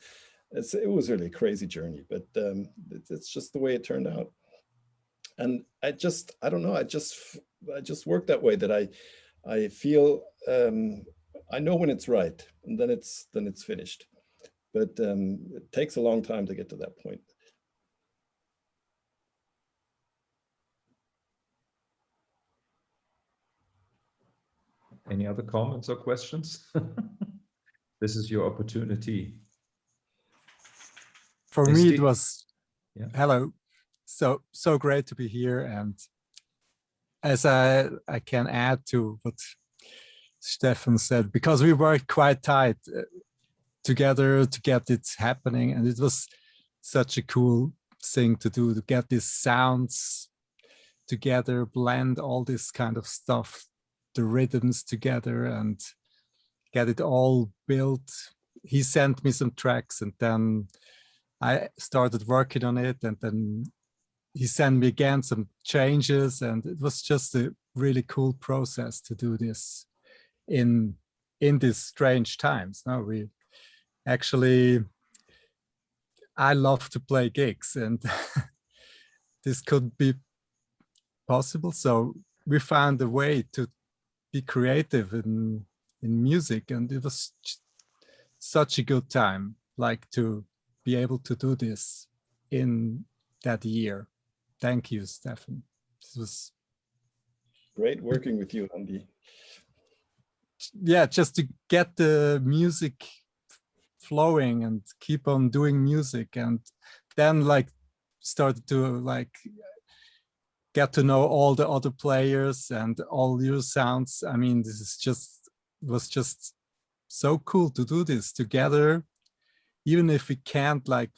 It was really a crazy journey, but it's just the way it turned out. And I don't know, I just work that way, that I feel I know when it's right, and then it's finished. But it takes a long time to get to that point. Any other comments or questions? This is your opportunity. For Hey, me, Steve. it was, Yeah. hello, so great to be here. And as I can add to what Stephan said, because we worked quite tight together to get it happening, and it was such a cool thing to do, to get these sounds together, blend all this kind of stuff, the rhythms together, and get it all built. He sent me some tracks, and then I started working on it, and then he sent me again some changes, and it was just a really cool process to do this in these strange times. Now we actually, I love to play gigs, and this could be possible. So we found a way to be creative in music, and it was such a good time, like to be able to do this in that year. Thank you, Stephan. This was great working with you, Andy. Yeah, just to get the music flowing and keep on doing music, and then like started to like get to know all the other players and all your sounds. I mean, this is just was just so cool to do this together, even if we can't like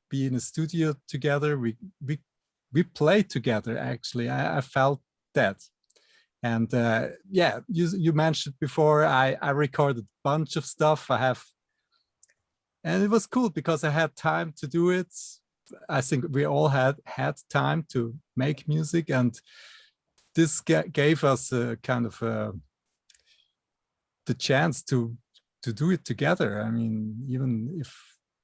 be in a studio together. We play together. Actually, I felt that. And yeah, you mentioned before, I recorded a bunch of stuff. And it was cool because I had time to do it. I think we all had time to make music, and this gave us a kind of the chance to do it together. I mean, even if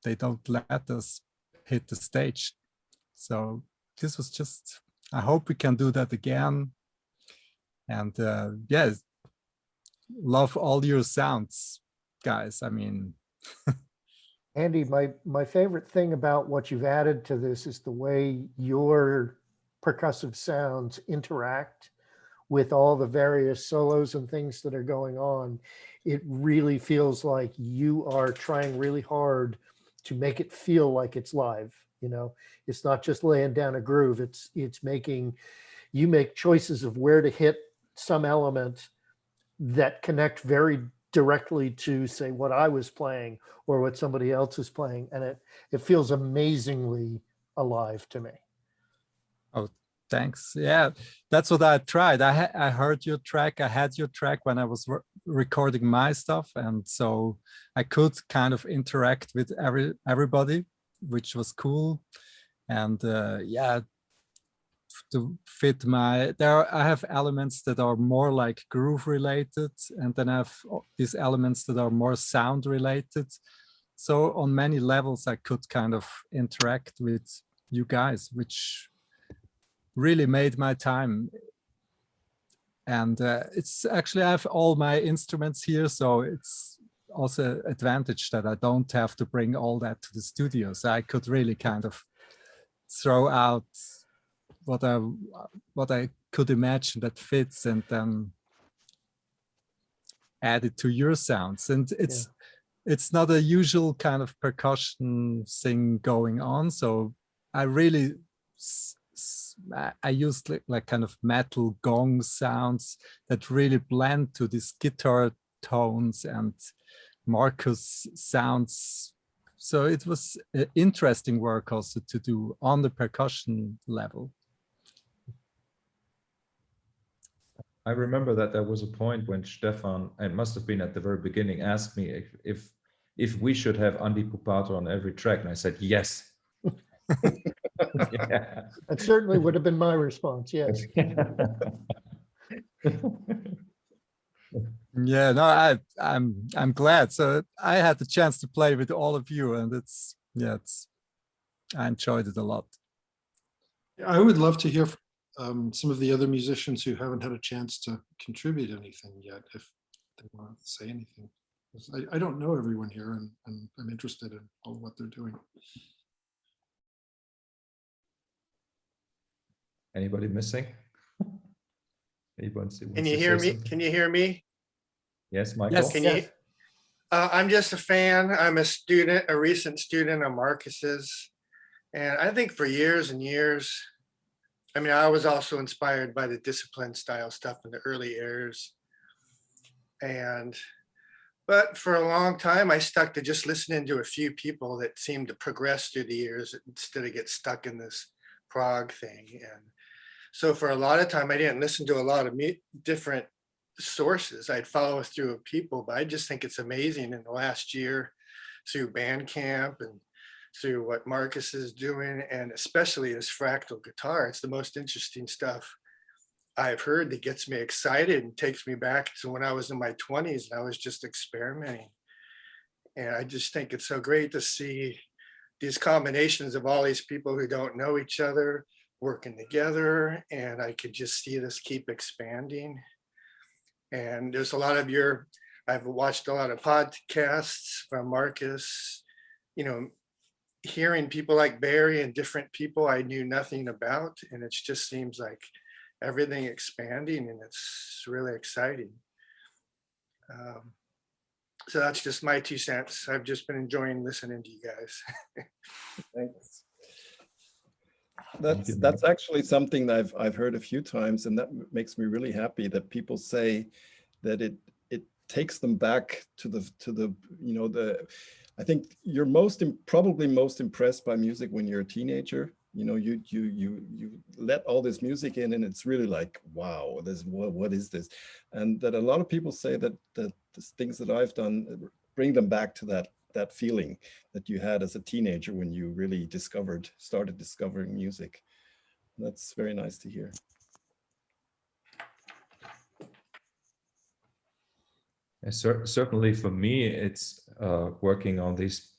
they don't let us hit the stage. So this was just, I hope we can do that again. And yeah, love all your sounds, guys. I mean, Andy, my favorite thing about what you've added to this is the way your percussive sounds interact with all the various solos and things that are going on. It really feels like you are trying really hard to make it feel like it's live. You know, it's not just laying down a groove. It's making, you make choices of where to hit some element that connect very directly to, say, what I was playing or what somebody else is playing, and it feels amazingly alive to me. Oh, thanks. Yeah, that's what I tried. I heard your track. I had your track when I was recording my stuff, and so I could kind of interact with everybody, which was cool. And yeah, to fit I have elements that are more like groove related, and then I have these elements that are more sound related. So on many levels, I could kind of interact with you guys, which really made my time. And it's actually, I have all my instruments here, so it's also an advantage that I don't have to bring all that to the studio. So I could really kind of throw out what I could imagine that fits, and then add it to your sounds. And it's not a usual kind of percussion thing going on. So I really I used like kind of metal gong sounds that really blend to these guitar tones and Markus sounds. So it was interesting work also to do on the percussion level. I remember that there was a point when Stephan, it must have been at the very beginning, asked me if we should have Andy Pupato on every track, and I said yes. Yeah. That certainly would have been my response. Yes. Yeah, no, I'm glad. So I had the chance to play with all of you, and I enjoyed it a lot. I would love to hear from some of the other musicians who haven't had a chance to contribute anything yet, if they want to say anything. I don't know everyone here, and I'm interested in all what they're doing. Anybody missing? Can you hear me? Can you hear me? Yes, Michael. Yes. Can you? I'm just a fan. I'm a student, a recent student of Markus's, and I think for years and years, I mean, I was also inspired by the discipline style stuff in the early years, but for a long time, I stuck to just listening to a few people that seemed to progress through the years instead of get stuck in this prog thing. And so for a lot of time, I didn't listen to a lot of different sources. I'd follow through people, but I just think it's amazing in the last year through Bandcamp and through what Markus is doing, and especially his fractal guitar. It's the most interesting stuff I've heard that gets me excited and takes me back to when I was in my 20s and I was just experimenting. And I just think it's so great to see these combinations of all these people who don't know each other working together. And I could just see this keep expanding. And there's a lot of I've watched a lot of podcasts from Markus. You know, hearing people like Barry and different people I knew nothing about, and it just seems like everything expanding, and it's really exciting. So that's just my 2 cents. I've just been enjoying listening to you guys. Thanks. That's actually something that I've heard a few times, and that makes me really happy that people say that it takes them back to the you know, I think you're probably most impressed by music when you're a teenager. You know, you let all this music in, and it's really like, wow, what is this? And that a lot of people say that the things that I've done bring them back to that feeling that you had as a teenager when you really started discovering music. That's very nice to hear. Certainly for me, it's working on these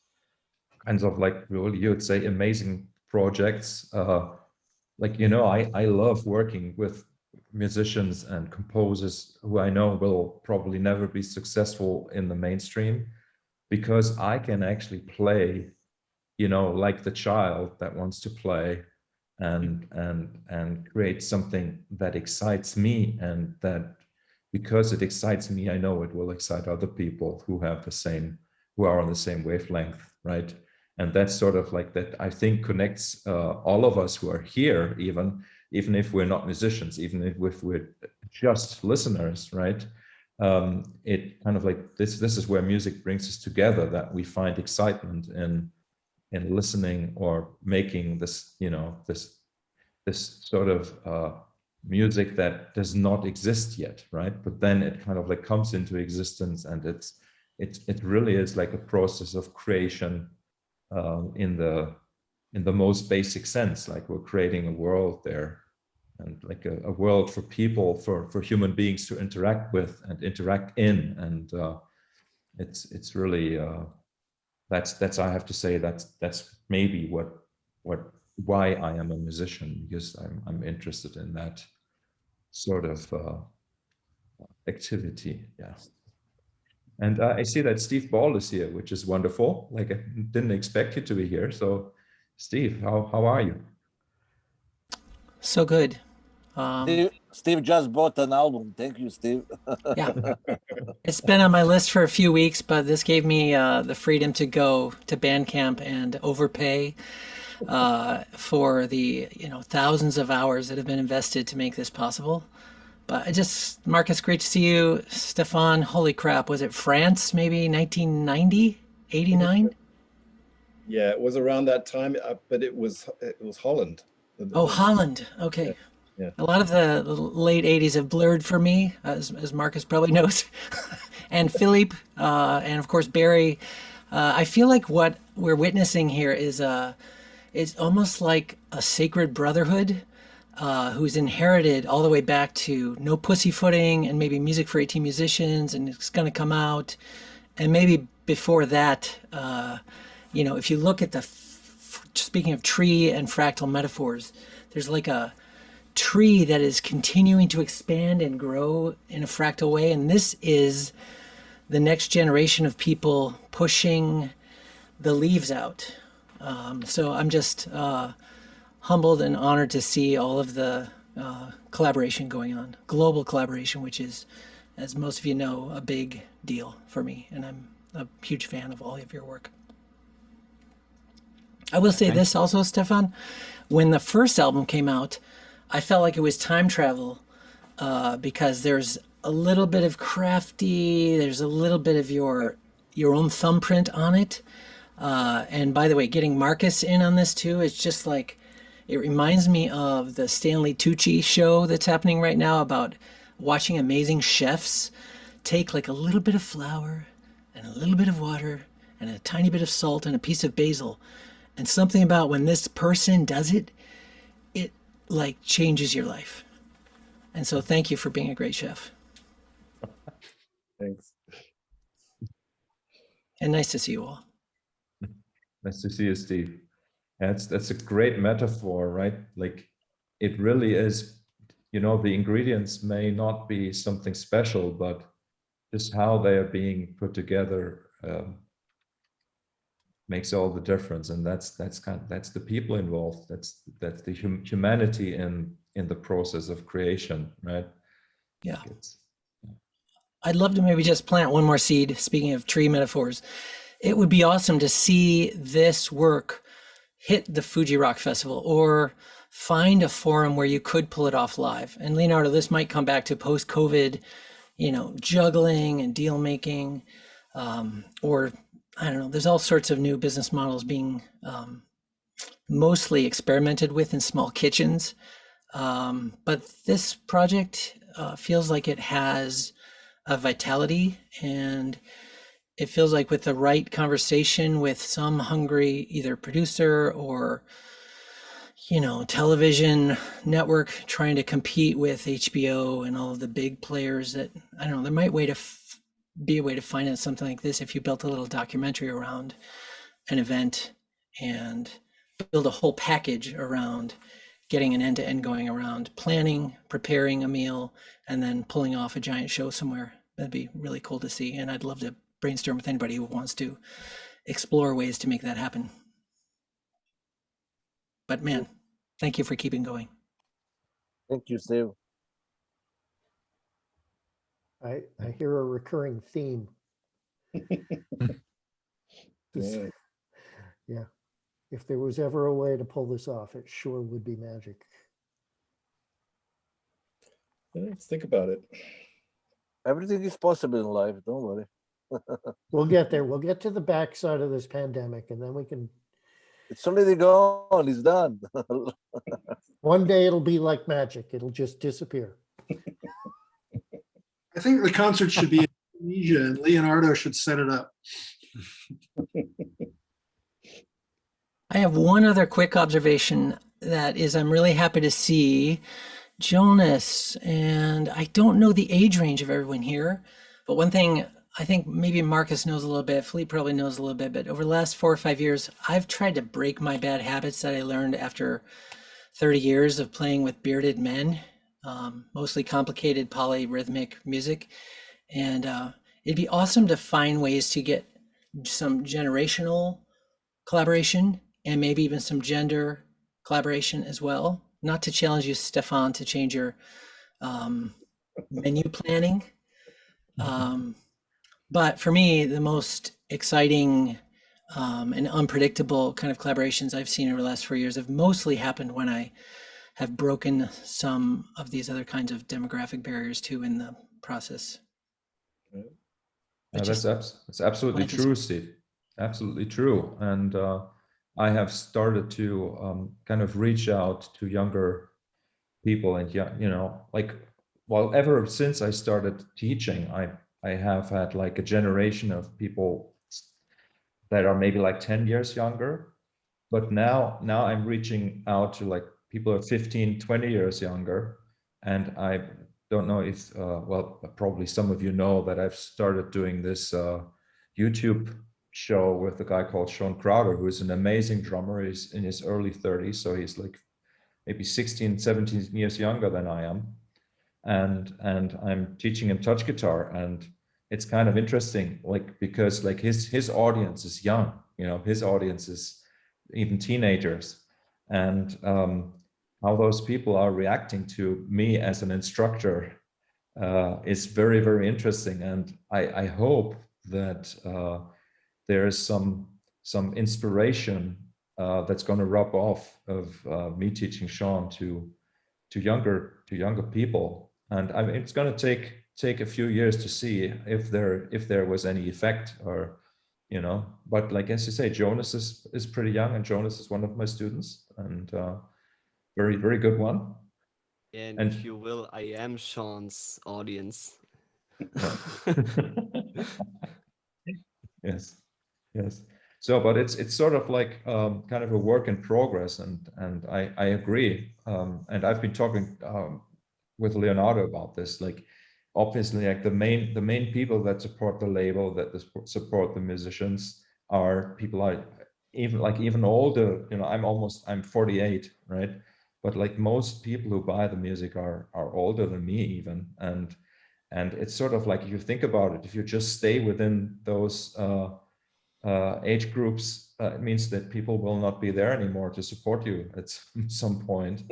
kinds of, like, really, you would say, amazing projects. Like, you know, I love working with musicians and composers who I know will probably never be successful in the mainstream, because I can actually play, you know, like the child that wants to play and create something that excites me, and that, because it excites me, I know it will excite other people who are on the same wavelength, right? And that's sort of like that, I think, connects all of us who are here, even if we're not musicians, even if we're just listeners, right? It kind of like this is where music brings us together, that we find excitement in listening or making this, you know, this sort of music that does not exist yet, right? But then it kind of like comes into existence, and it really is like a process of creation in the most basic sense. Like, we're creating a world there, and like a world for people, for human beings to interact with and interact in, and it's really that's I have to say that's maybe why I am a musician, because I'm interested in that sort of activity. Yeah. And I see that Steve Ball is here, which is wonderful. Like, I didn't expect you to be here. So Steve, how are you? So good. Steve just bought an album. Thank you, Steve. Yeah. It's been on my list for a few weeks, but this gave me the freedom to go to Bandcamp and overpay for the thousands of hours that have been invested to make this possible. But Markus, great to see you. Stephan, holy crap, was it France, maybe 1990, 89? Yeah, it was around that time, but it was Holland. Oh, Holland. Okay. Yeah. A lot of the late 80s have blurred for me, as Markus probably knows. And Philippe, and of course Barry. I feel like what we're witnessing here is almost like a sacred brotherhood who's inherited all the way back to No Pussyfooting and maybe Music for 18 Musicians, and it's going to come out. And maybe before that, if you look at speaking of tree and fractal metaphors, there's like a tree that is continuing to expand and grow in a fractal way. And this is the next generation of people pushing the leaves out. So I'm just humbled and honored to see all of the collaboration going on, global collaboration, which is, as most of you know, a big deal for me. And I'm a huge fan of all of your work. I will say this also, Stephan, when the first album came out, I felt like it was time travel because there's a little bit of crafty, there's a little bit of your own thumbprint on it. And by the way, getting Markus in on this too, it's just like, it reminds me of the Stanley Tucci show that's happening right now about watching amazing chefs take like a little bit of flour and a little bit of water and a tiny bit of salt and a piece of basil. And something about when this person does it, it like changes your life. And so thank you for being a great chef. Thanks. And nice to see you all. Nice to see you, Steve. That's a great metaphor, right? Like, it really is, the ingredients may not be something special, but just how they are being put together makes all the difference. And that's the people involved. That's the humanity in the process of creation, right? Yeah. I'd love to maybe just plant one more seed. Speaking of tree metaphors, it would be awesome to see this work hit the Fuji Rock Festival, or find a forum where you could pull it off live. And Leonardo, this might come back to post-COVID, juggling and deal making, or I don't know, there's all sorts of new business models being mostly experimented with in small kitchens. But this project feels like it has a vitality, and it feels like with the right conversation with some hungry either producer or television network trying to compete with HBO and all of the big players, that I don't know, there might be a way to finance something like this if you built a little documentary around an event and build a whole package around getting an end-to-end going around planning, preparing a meal, and then pulling off a giant show somewhere. That'd be really cool to see. And I'd love to brainstorm with anybody who wants to explore ways to make that happen. But man, thank you for keeping going. Thank you, Steve. I hear a recurring theme. Yeah. If there was ever a way to pull this off, it sure would be magic. Let's think about it. Everything is possible in life, don't worry. We'll get there. We'll get to the backside of this pandemic, and then we can. It's already gone. It's done. One day it'll be like magic. It'll just disappear. I think the concert should be in Indonesia, and Leonardo should set it up. I have one other quick observation, that is, I'm really happy to see Jonas, and I don't know the age range of everyone here, but one thing I think maybe Markus knows a little bit, Philippe probably knows a little bit, but over the last 4 or 5 years, I've tried to break my bad habits that I learned after 30 years of playing with bearded men, mostly complicated polyrhythmic music. And it'd be awesome to find ways to get some generational collaboration and maybe even some gender collaboration as well. Not to challenge you, Stephan, to change your menu planning. But for me, the most exciting and unpredictable kind of collaborations I've seen over the last 4 years have mostly happened when I have broken some of these other kinds of demographic barriers too in the process. No, that's absolutely true, Steve. Absolutely true. And I have started to kind of reach out to younger people, and ever since I started teaching, I have had like a generation of people that are maybe like 10 years younger, but now I'm reaching out to like people who are 15, 20 years younger. And I don't know if, probably some of you know that I've started doing this YouTube show with a guy called Sean Crowder, who's an amazing drummer. He's in his early 30s, so he's like maybe 16, 17 years younger than I am. And I'm teaching him touch guitar, and it's kind of interesting, like, because like his audience is young, his audience is even teenagers, and how those people are reacting to me as an instructor is very, very interesting. And I hope that there is some inspiration that's going to rub off of me teaching Sean to younger people. And I mean, it's going to take a few years to see if there was any effect, or but like, as you say, Jonas is pretty young, and Jonas is one of my students, and very, very good one. And if you will, I am Sean's audience. Yes. So, but it's sort of like kind of a work in progress, and I agree. And I've been talking with Leonardo about this. Like, obviously, like the main people that support the label, that support the musicians, are people like even older. I'm 48, right? But like most people who buy the music are older than me even, and it's sort of like, if you think about it, if you just stay within those age groups, it means that people will not be there anymore to support you at some point.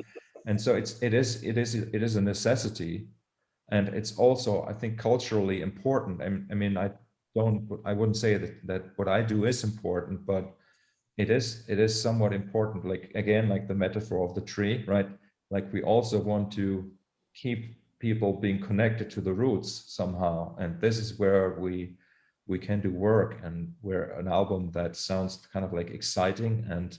And so it is a necessity. And it's also, I think, culturally important. I mean, I wouldn't say that what I do is important, but it is somewhat important. Like, again, like the metaphor of the tree, right? Like, we also want to keep people being connected to the roots somehow. And this is where we can do work, and where an album that sounds kind of like exciting and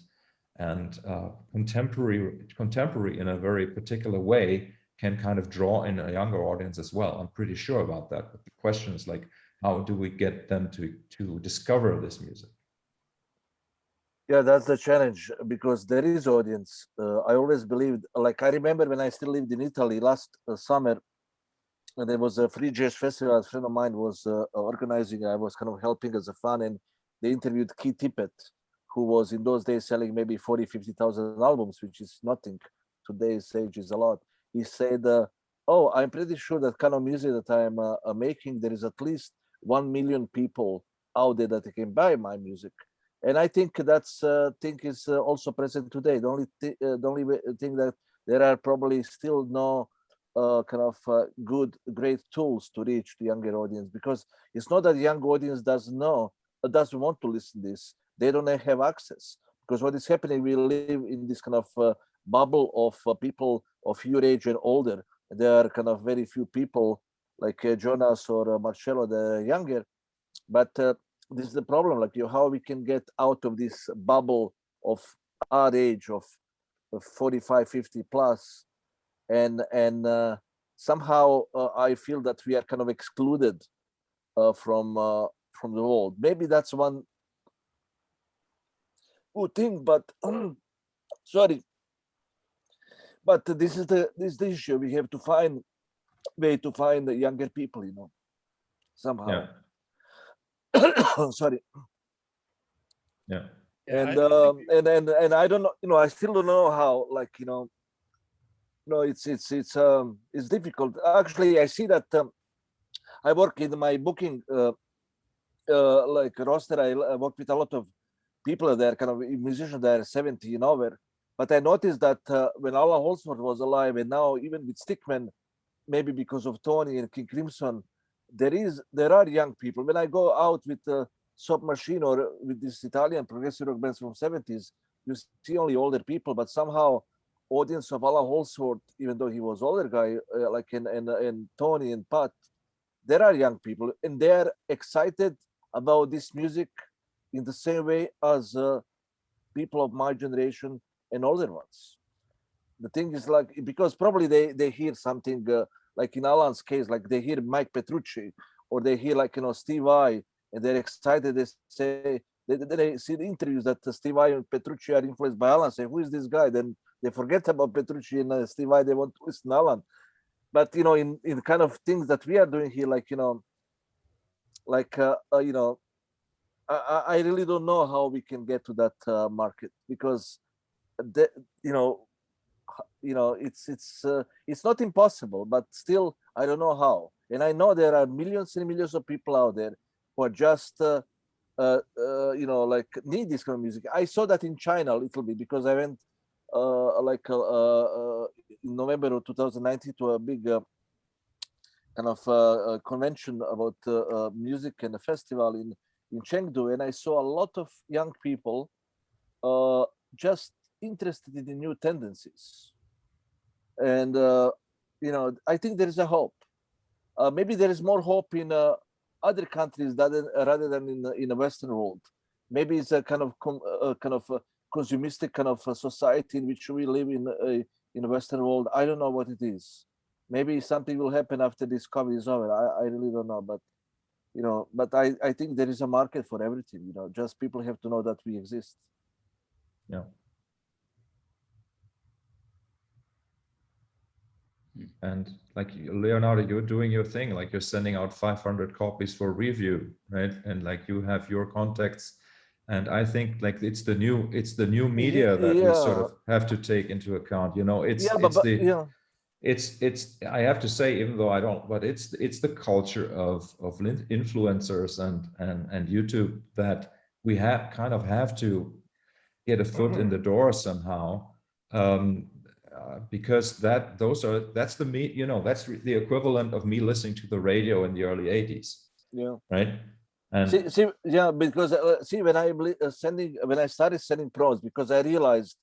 contemporary in a very particular way can kind of draw in a younger audience as well. I'm pretty sure about that. But the question is, like, how do we get them to discover this music? Yeah, that's the challenge, because there is audience. I always believed, like, I remember when I still lived in Italy last summer, and there was a free jazz festival a friend of mine was organizing. I was kind of helping as a fan, and they interviewed Keith Tippett, who was in those days selling maybe 40, 50,000 albums, which is nothing. Today's age is a lot. He said, oh, I'm pretty sure that kind of music that I'm making, there is at least 1 million people out there that can buy my music. And I think that's thing is also present today. The only thing that there are probably still no great tools to reach the younger audience, because it's not that the young audience doesn't want to listen to this. They don't have access, because what is happening, we live in this kind of bubble of people of your age and older. There are kind of very few people like Jonas or Marcello, the younger, but this is the problem, like how we can get out of this bubble of our age of 45, 50 plus, and somehow I feel that we are kind of excluded from the world. Maybe that's one good thing, but sorry, but this is the issue. We have to find way to find the younger people, somehow. Yeah. Sorry. Yeah. And I don't know, I still don't know how, like, it's difficult. Actually, I see that I work in my booking like roster. I work with a lot of people that are kind of musicians that are 70 and over. But I noticed that when Alan Holdsworth was alive, and now even with Stickman, maybe because of Tony and King Crimson, there are young people. When I go out with Soap Machine or with this Italian progressive rock bands from 70s, you see only older people, but somehow audience of Alan Holdsworth, even though he was older guy, like and Tony and Pat, there are young people, and they are excited about this music in the same way as people of my generation and older ones. The thing is, like, because probably they hear something like in Alan's case, like they hear Mike Petrucci, or they hear, like, Steve Vai, and they're excited. They say they see the interviews that Steve Vai and Petrucci are influenced by Alan. Say, who is this guy? Then they forget about Petrucci and Steve Vai. They want to listen to Alan. But in kind of things that we are doing here, like I really don't know how we can get to that market, because it's not impossible, but still I don't know how. And I know there are millions and millions of people out there who are just like need this kind of music. I saw that in China a little bit, because I went in November of 2019 to a big kind of convention about music and a festival in Chengdu, and I saw a lot of young people just interested in the new tendencies. And I think there is a hope. Maybe there is more hope in other countries rather than in the Western world. Maybe it's a kind of consumistic kind of society in which we live in the Western world. I don't know what it is. Maybe something will happen after this COVID is over. I really don't know, but but I think there is a market for everything. Just people have to know that we exist. Yeah. And like Leonardo, you're doing your thing, like you're sending out 500 copies for review, right? And like you have your contacts, and I think like it's the new media that we sort of have to take into account. It's I have to say, even though I don't, but it's the culture of influencers and YouTube that we have to get a foot in the door somehow, because that's the equivalent of me listening to the radio in the early 80s. Yeah. Right. And because when I started sending promos, because I realized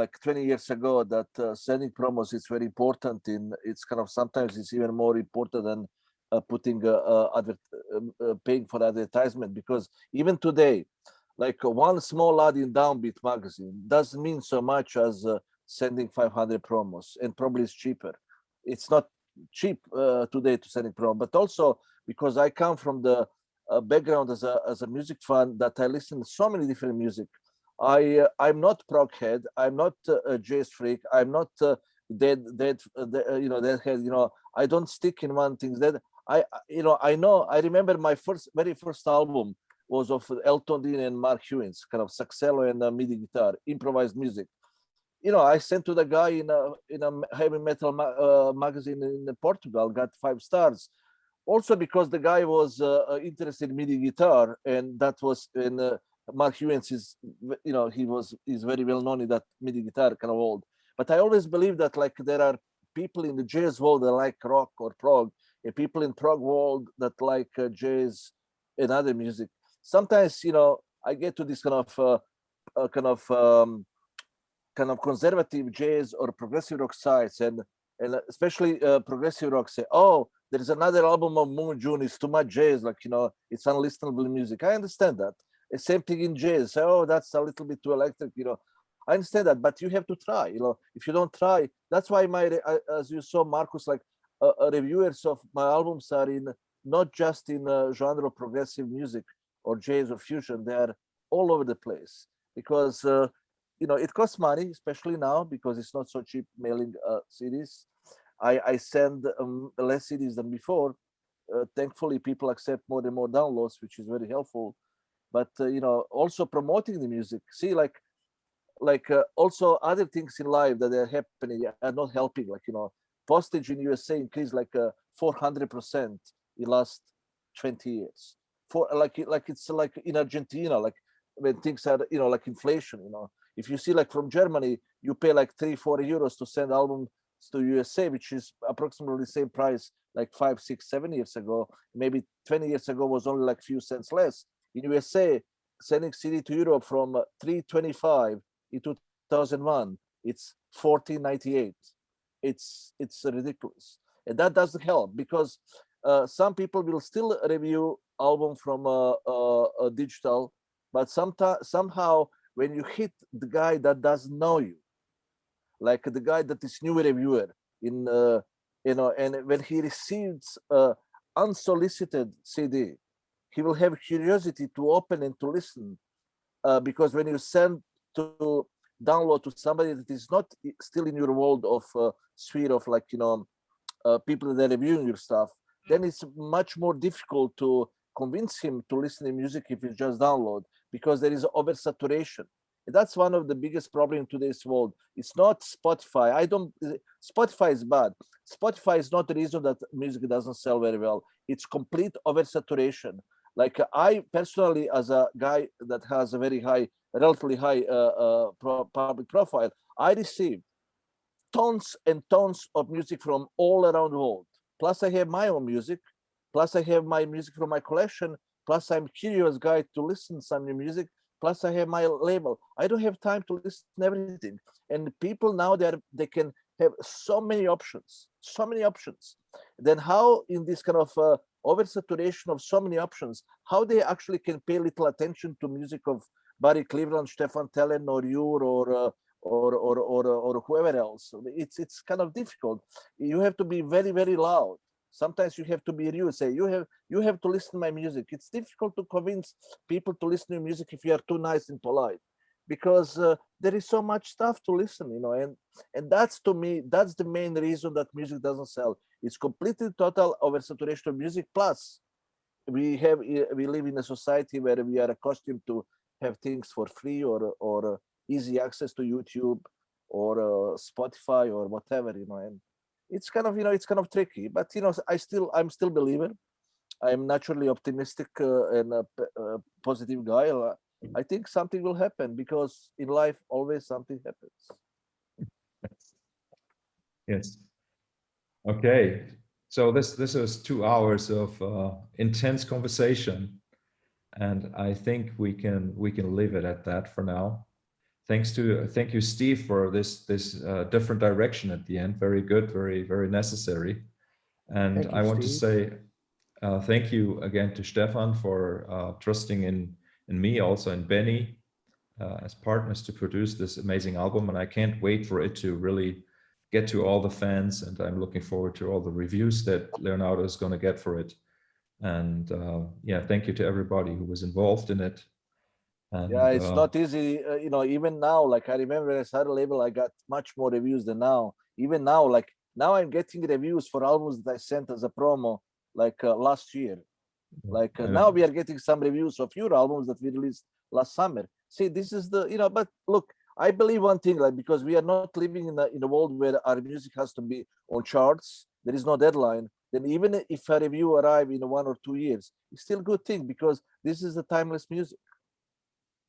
like 20 years ago that sending promos is very important. It's kind of sometimes it's even more important than putting paying for advertisement, because even today, like one small ad in Downbeat magazine doesn't mean so much as sending 500 promos, and probably it's cheaper. It's not cheap today to sending promo, but also because I come from the background as a music fan, that I listen to so many different music. I'm not prog head. I'm not a jazz freak. I'm not deadhead. I don't stick in one thing. That I remember my very first album was of Elton Dean and Mark Hewins, kind of saxophone and MIDI guitar, improvised music. I sent to the guy in a heavy metal magazine in Portugal, got 5 stars. Also because the guy was interested in MIDI guitar, and that was in Mark Hewins is, he's very well known in that MIDI guitar kind of world. But I always believe that like there are people in the jazz world that like rock or prog, and people in prog world that like jazz and other music. Sometimes, I get to this kind of conservative jazz or progressive rock sites, and especially progressive rock say, oh, there's another album of Moon June, it's too much jazz, like, it's unlistenable music. I understand that. The same thing in jazz. Say, oh, that's a little bit too electric, I understand that, but you have to try, if you don't try. That's why as you saw, Markus, like reviewers of my albums are not just in genre of progressive music or jazz or fusion. They are all over the place, because it costs money, especially now, because it's not so cheap mailing CDs. I send less CDs than before. Thankfully, people accept more and more downloads, which is very helpful. But also promoting the music. See, like also other things in life that are happening are not helping. Like postage in USA increased like 400% in last 20 years. It's like in Argentina, like when things are like inflation. If you see like from Germany, you pay like 3-4 euros to send albums to USA, which is approximately the same price like 5, 6, 7 years ago. Maybe 20 years ago was only like few cents less. In USA, sending CD to Europe from $3.25 in 2001, it's $14.98. It's ridiculous, and that doesn't help, because some people will still review album from a digital, but somehow when you hit the guy that doesn't know you, like the guy that is new reviewer and when he receives unsolicited CD, he will have curiosity to open and to listen, because when you send to download to somebody that is not still in your world of sphere of like people that are reviewing your stuff, then it's much more difficult to convince him to listen to music if you just download, because there is oversaturation. And that's one of the biggest problems in today's world. It's not Spotify. Spotify is bad. Spotify is not the reason that music doesn't sell very well. It's complete oversaturation. Like I personally, as a guy that has a very high, relatively high public profile, I receive tons and tons of music from all around the world. Plus I have my own music. Plus I have my music from my collection. Plus I'm curious guy to listen to some new music. Plus I have my label. I don't have time to listen to everything. And people now, they can have so many options. Then how in this kind of oversaturation of so many options, how they actually can pay little attention to music of Barry Cleveland, Stephan Thelen, or you, or whoever else. It's kind of difficult. You have to be very, very loud. Sometimes you have to be real. Say you have to listen to my music. It's difficult to convince people to listen to music if you are too nice and polite, because there is so much stuff to listen, and that's, to me, that's the main reason that music doesn't sell. It's completely total oversaturation of music. Plus, we live in a society where we are accustomed to have things for free or easy access to YouTube or Spotify or whatever, and it's kind of tricky. But I'm still a believer. I'm naturally optimistic and a positive guy. I think something will happen because in life always something happens. Yes. Okay. So this was 2 hours of intense conversation, and I think we can leave it at that for now. Thank you, Steve, for this different direction at the end. Very good, very necessary. And I want to say thank you again to Stephan for trusting in me, also in Benny, as partners to produce this amazing album. And I can't wait for it to really get to all the fans. And I'm looking forward to all the reviews that Leonardo is going to get for it. And yeah, thank you to everybody who was involved in it. And, yeah, it's not easy, you know, even now, like I remember when I started a label, I got much more reviews than now. Even now, like now I'm getting reviews for albums that I sent as a promo, like last year. Like now we are getting some reviews of your albums that we released last summer. See, this is the, you know, but look, I believe one thing, like, because we are not living in a world where our music has to be on charts, there is no deadline. Then even if a review arrive in 1 or 2 years, it's still a good thing because this is the timeless music.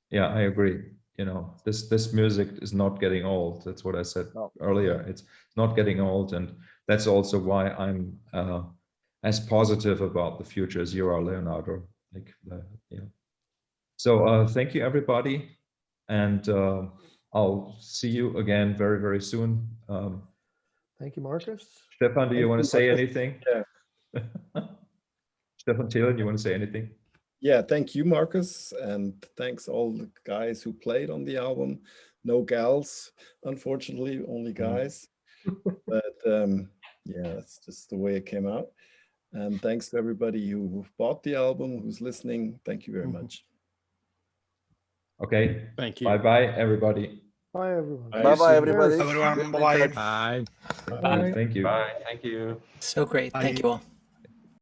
Yeah, I agree. You know, this music is not getting old. That's what I said earlier. It's not getting old, and that's also why I'm as positive about the future as you are, Leonardo. Like, yeah. So thank you, everybody, and I'll see you again very soon. Thank you, Markus. Stephan, do you want to say Markus. anything? Yeah. Stephan Thelen, you want to say anything? Yeah, thank you, Markus, and thanks all the guys who played on the album. No gals, unfortunately, only guys. But yeah, that's just the way it came out. And thanks to everybody who bought the album, who's listening. Thank you very much. Okay. Thank you. Bye-bye, everybody. Bye, everyone. Bye-bye, everybody. Everyone, bye. Bye. Thank you. Bye. Thank you. So great. Thank you all.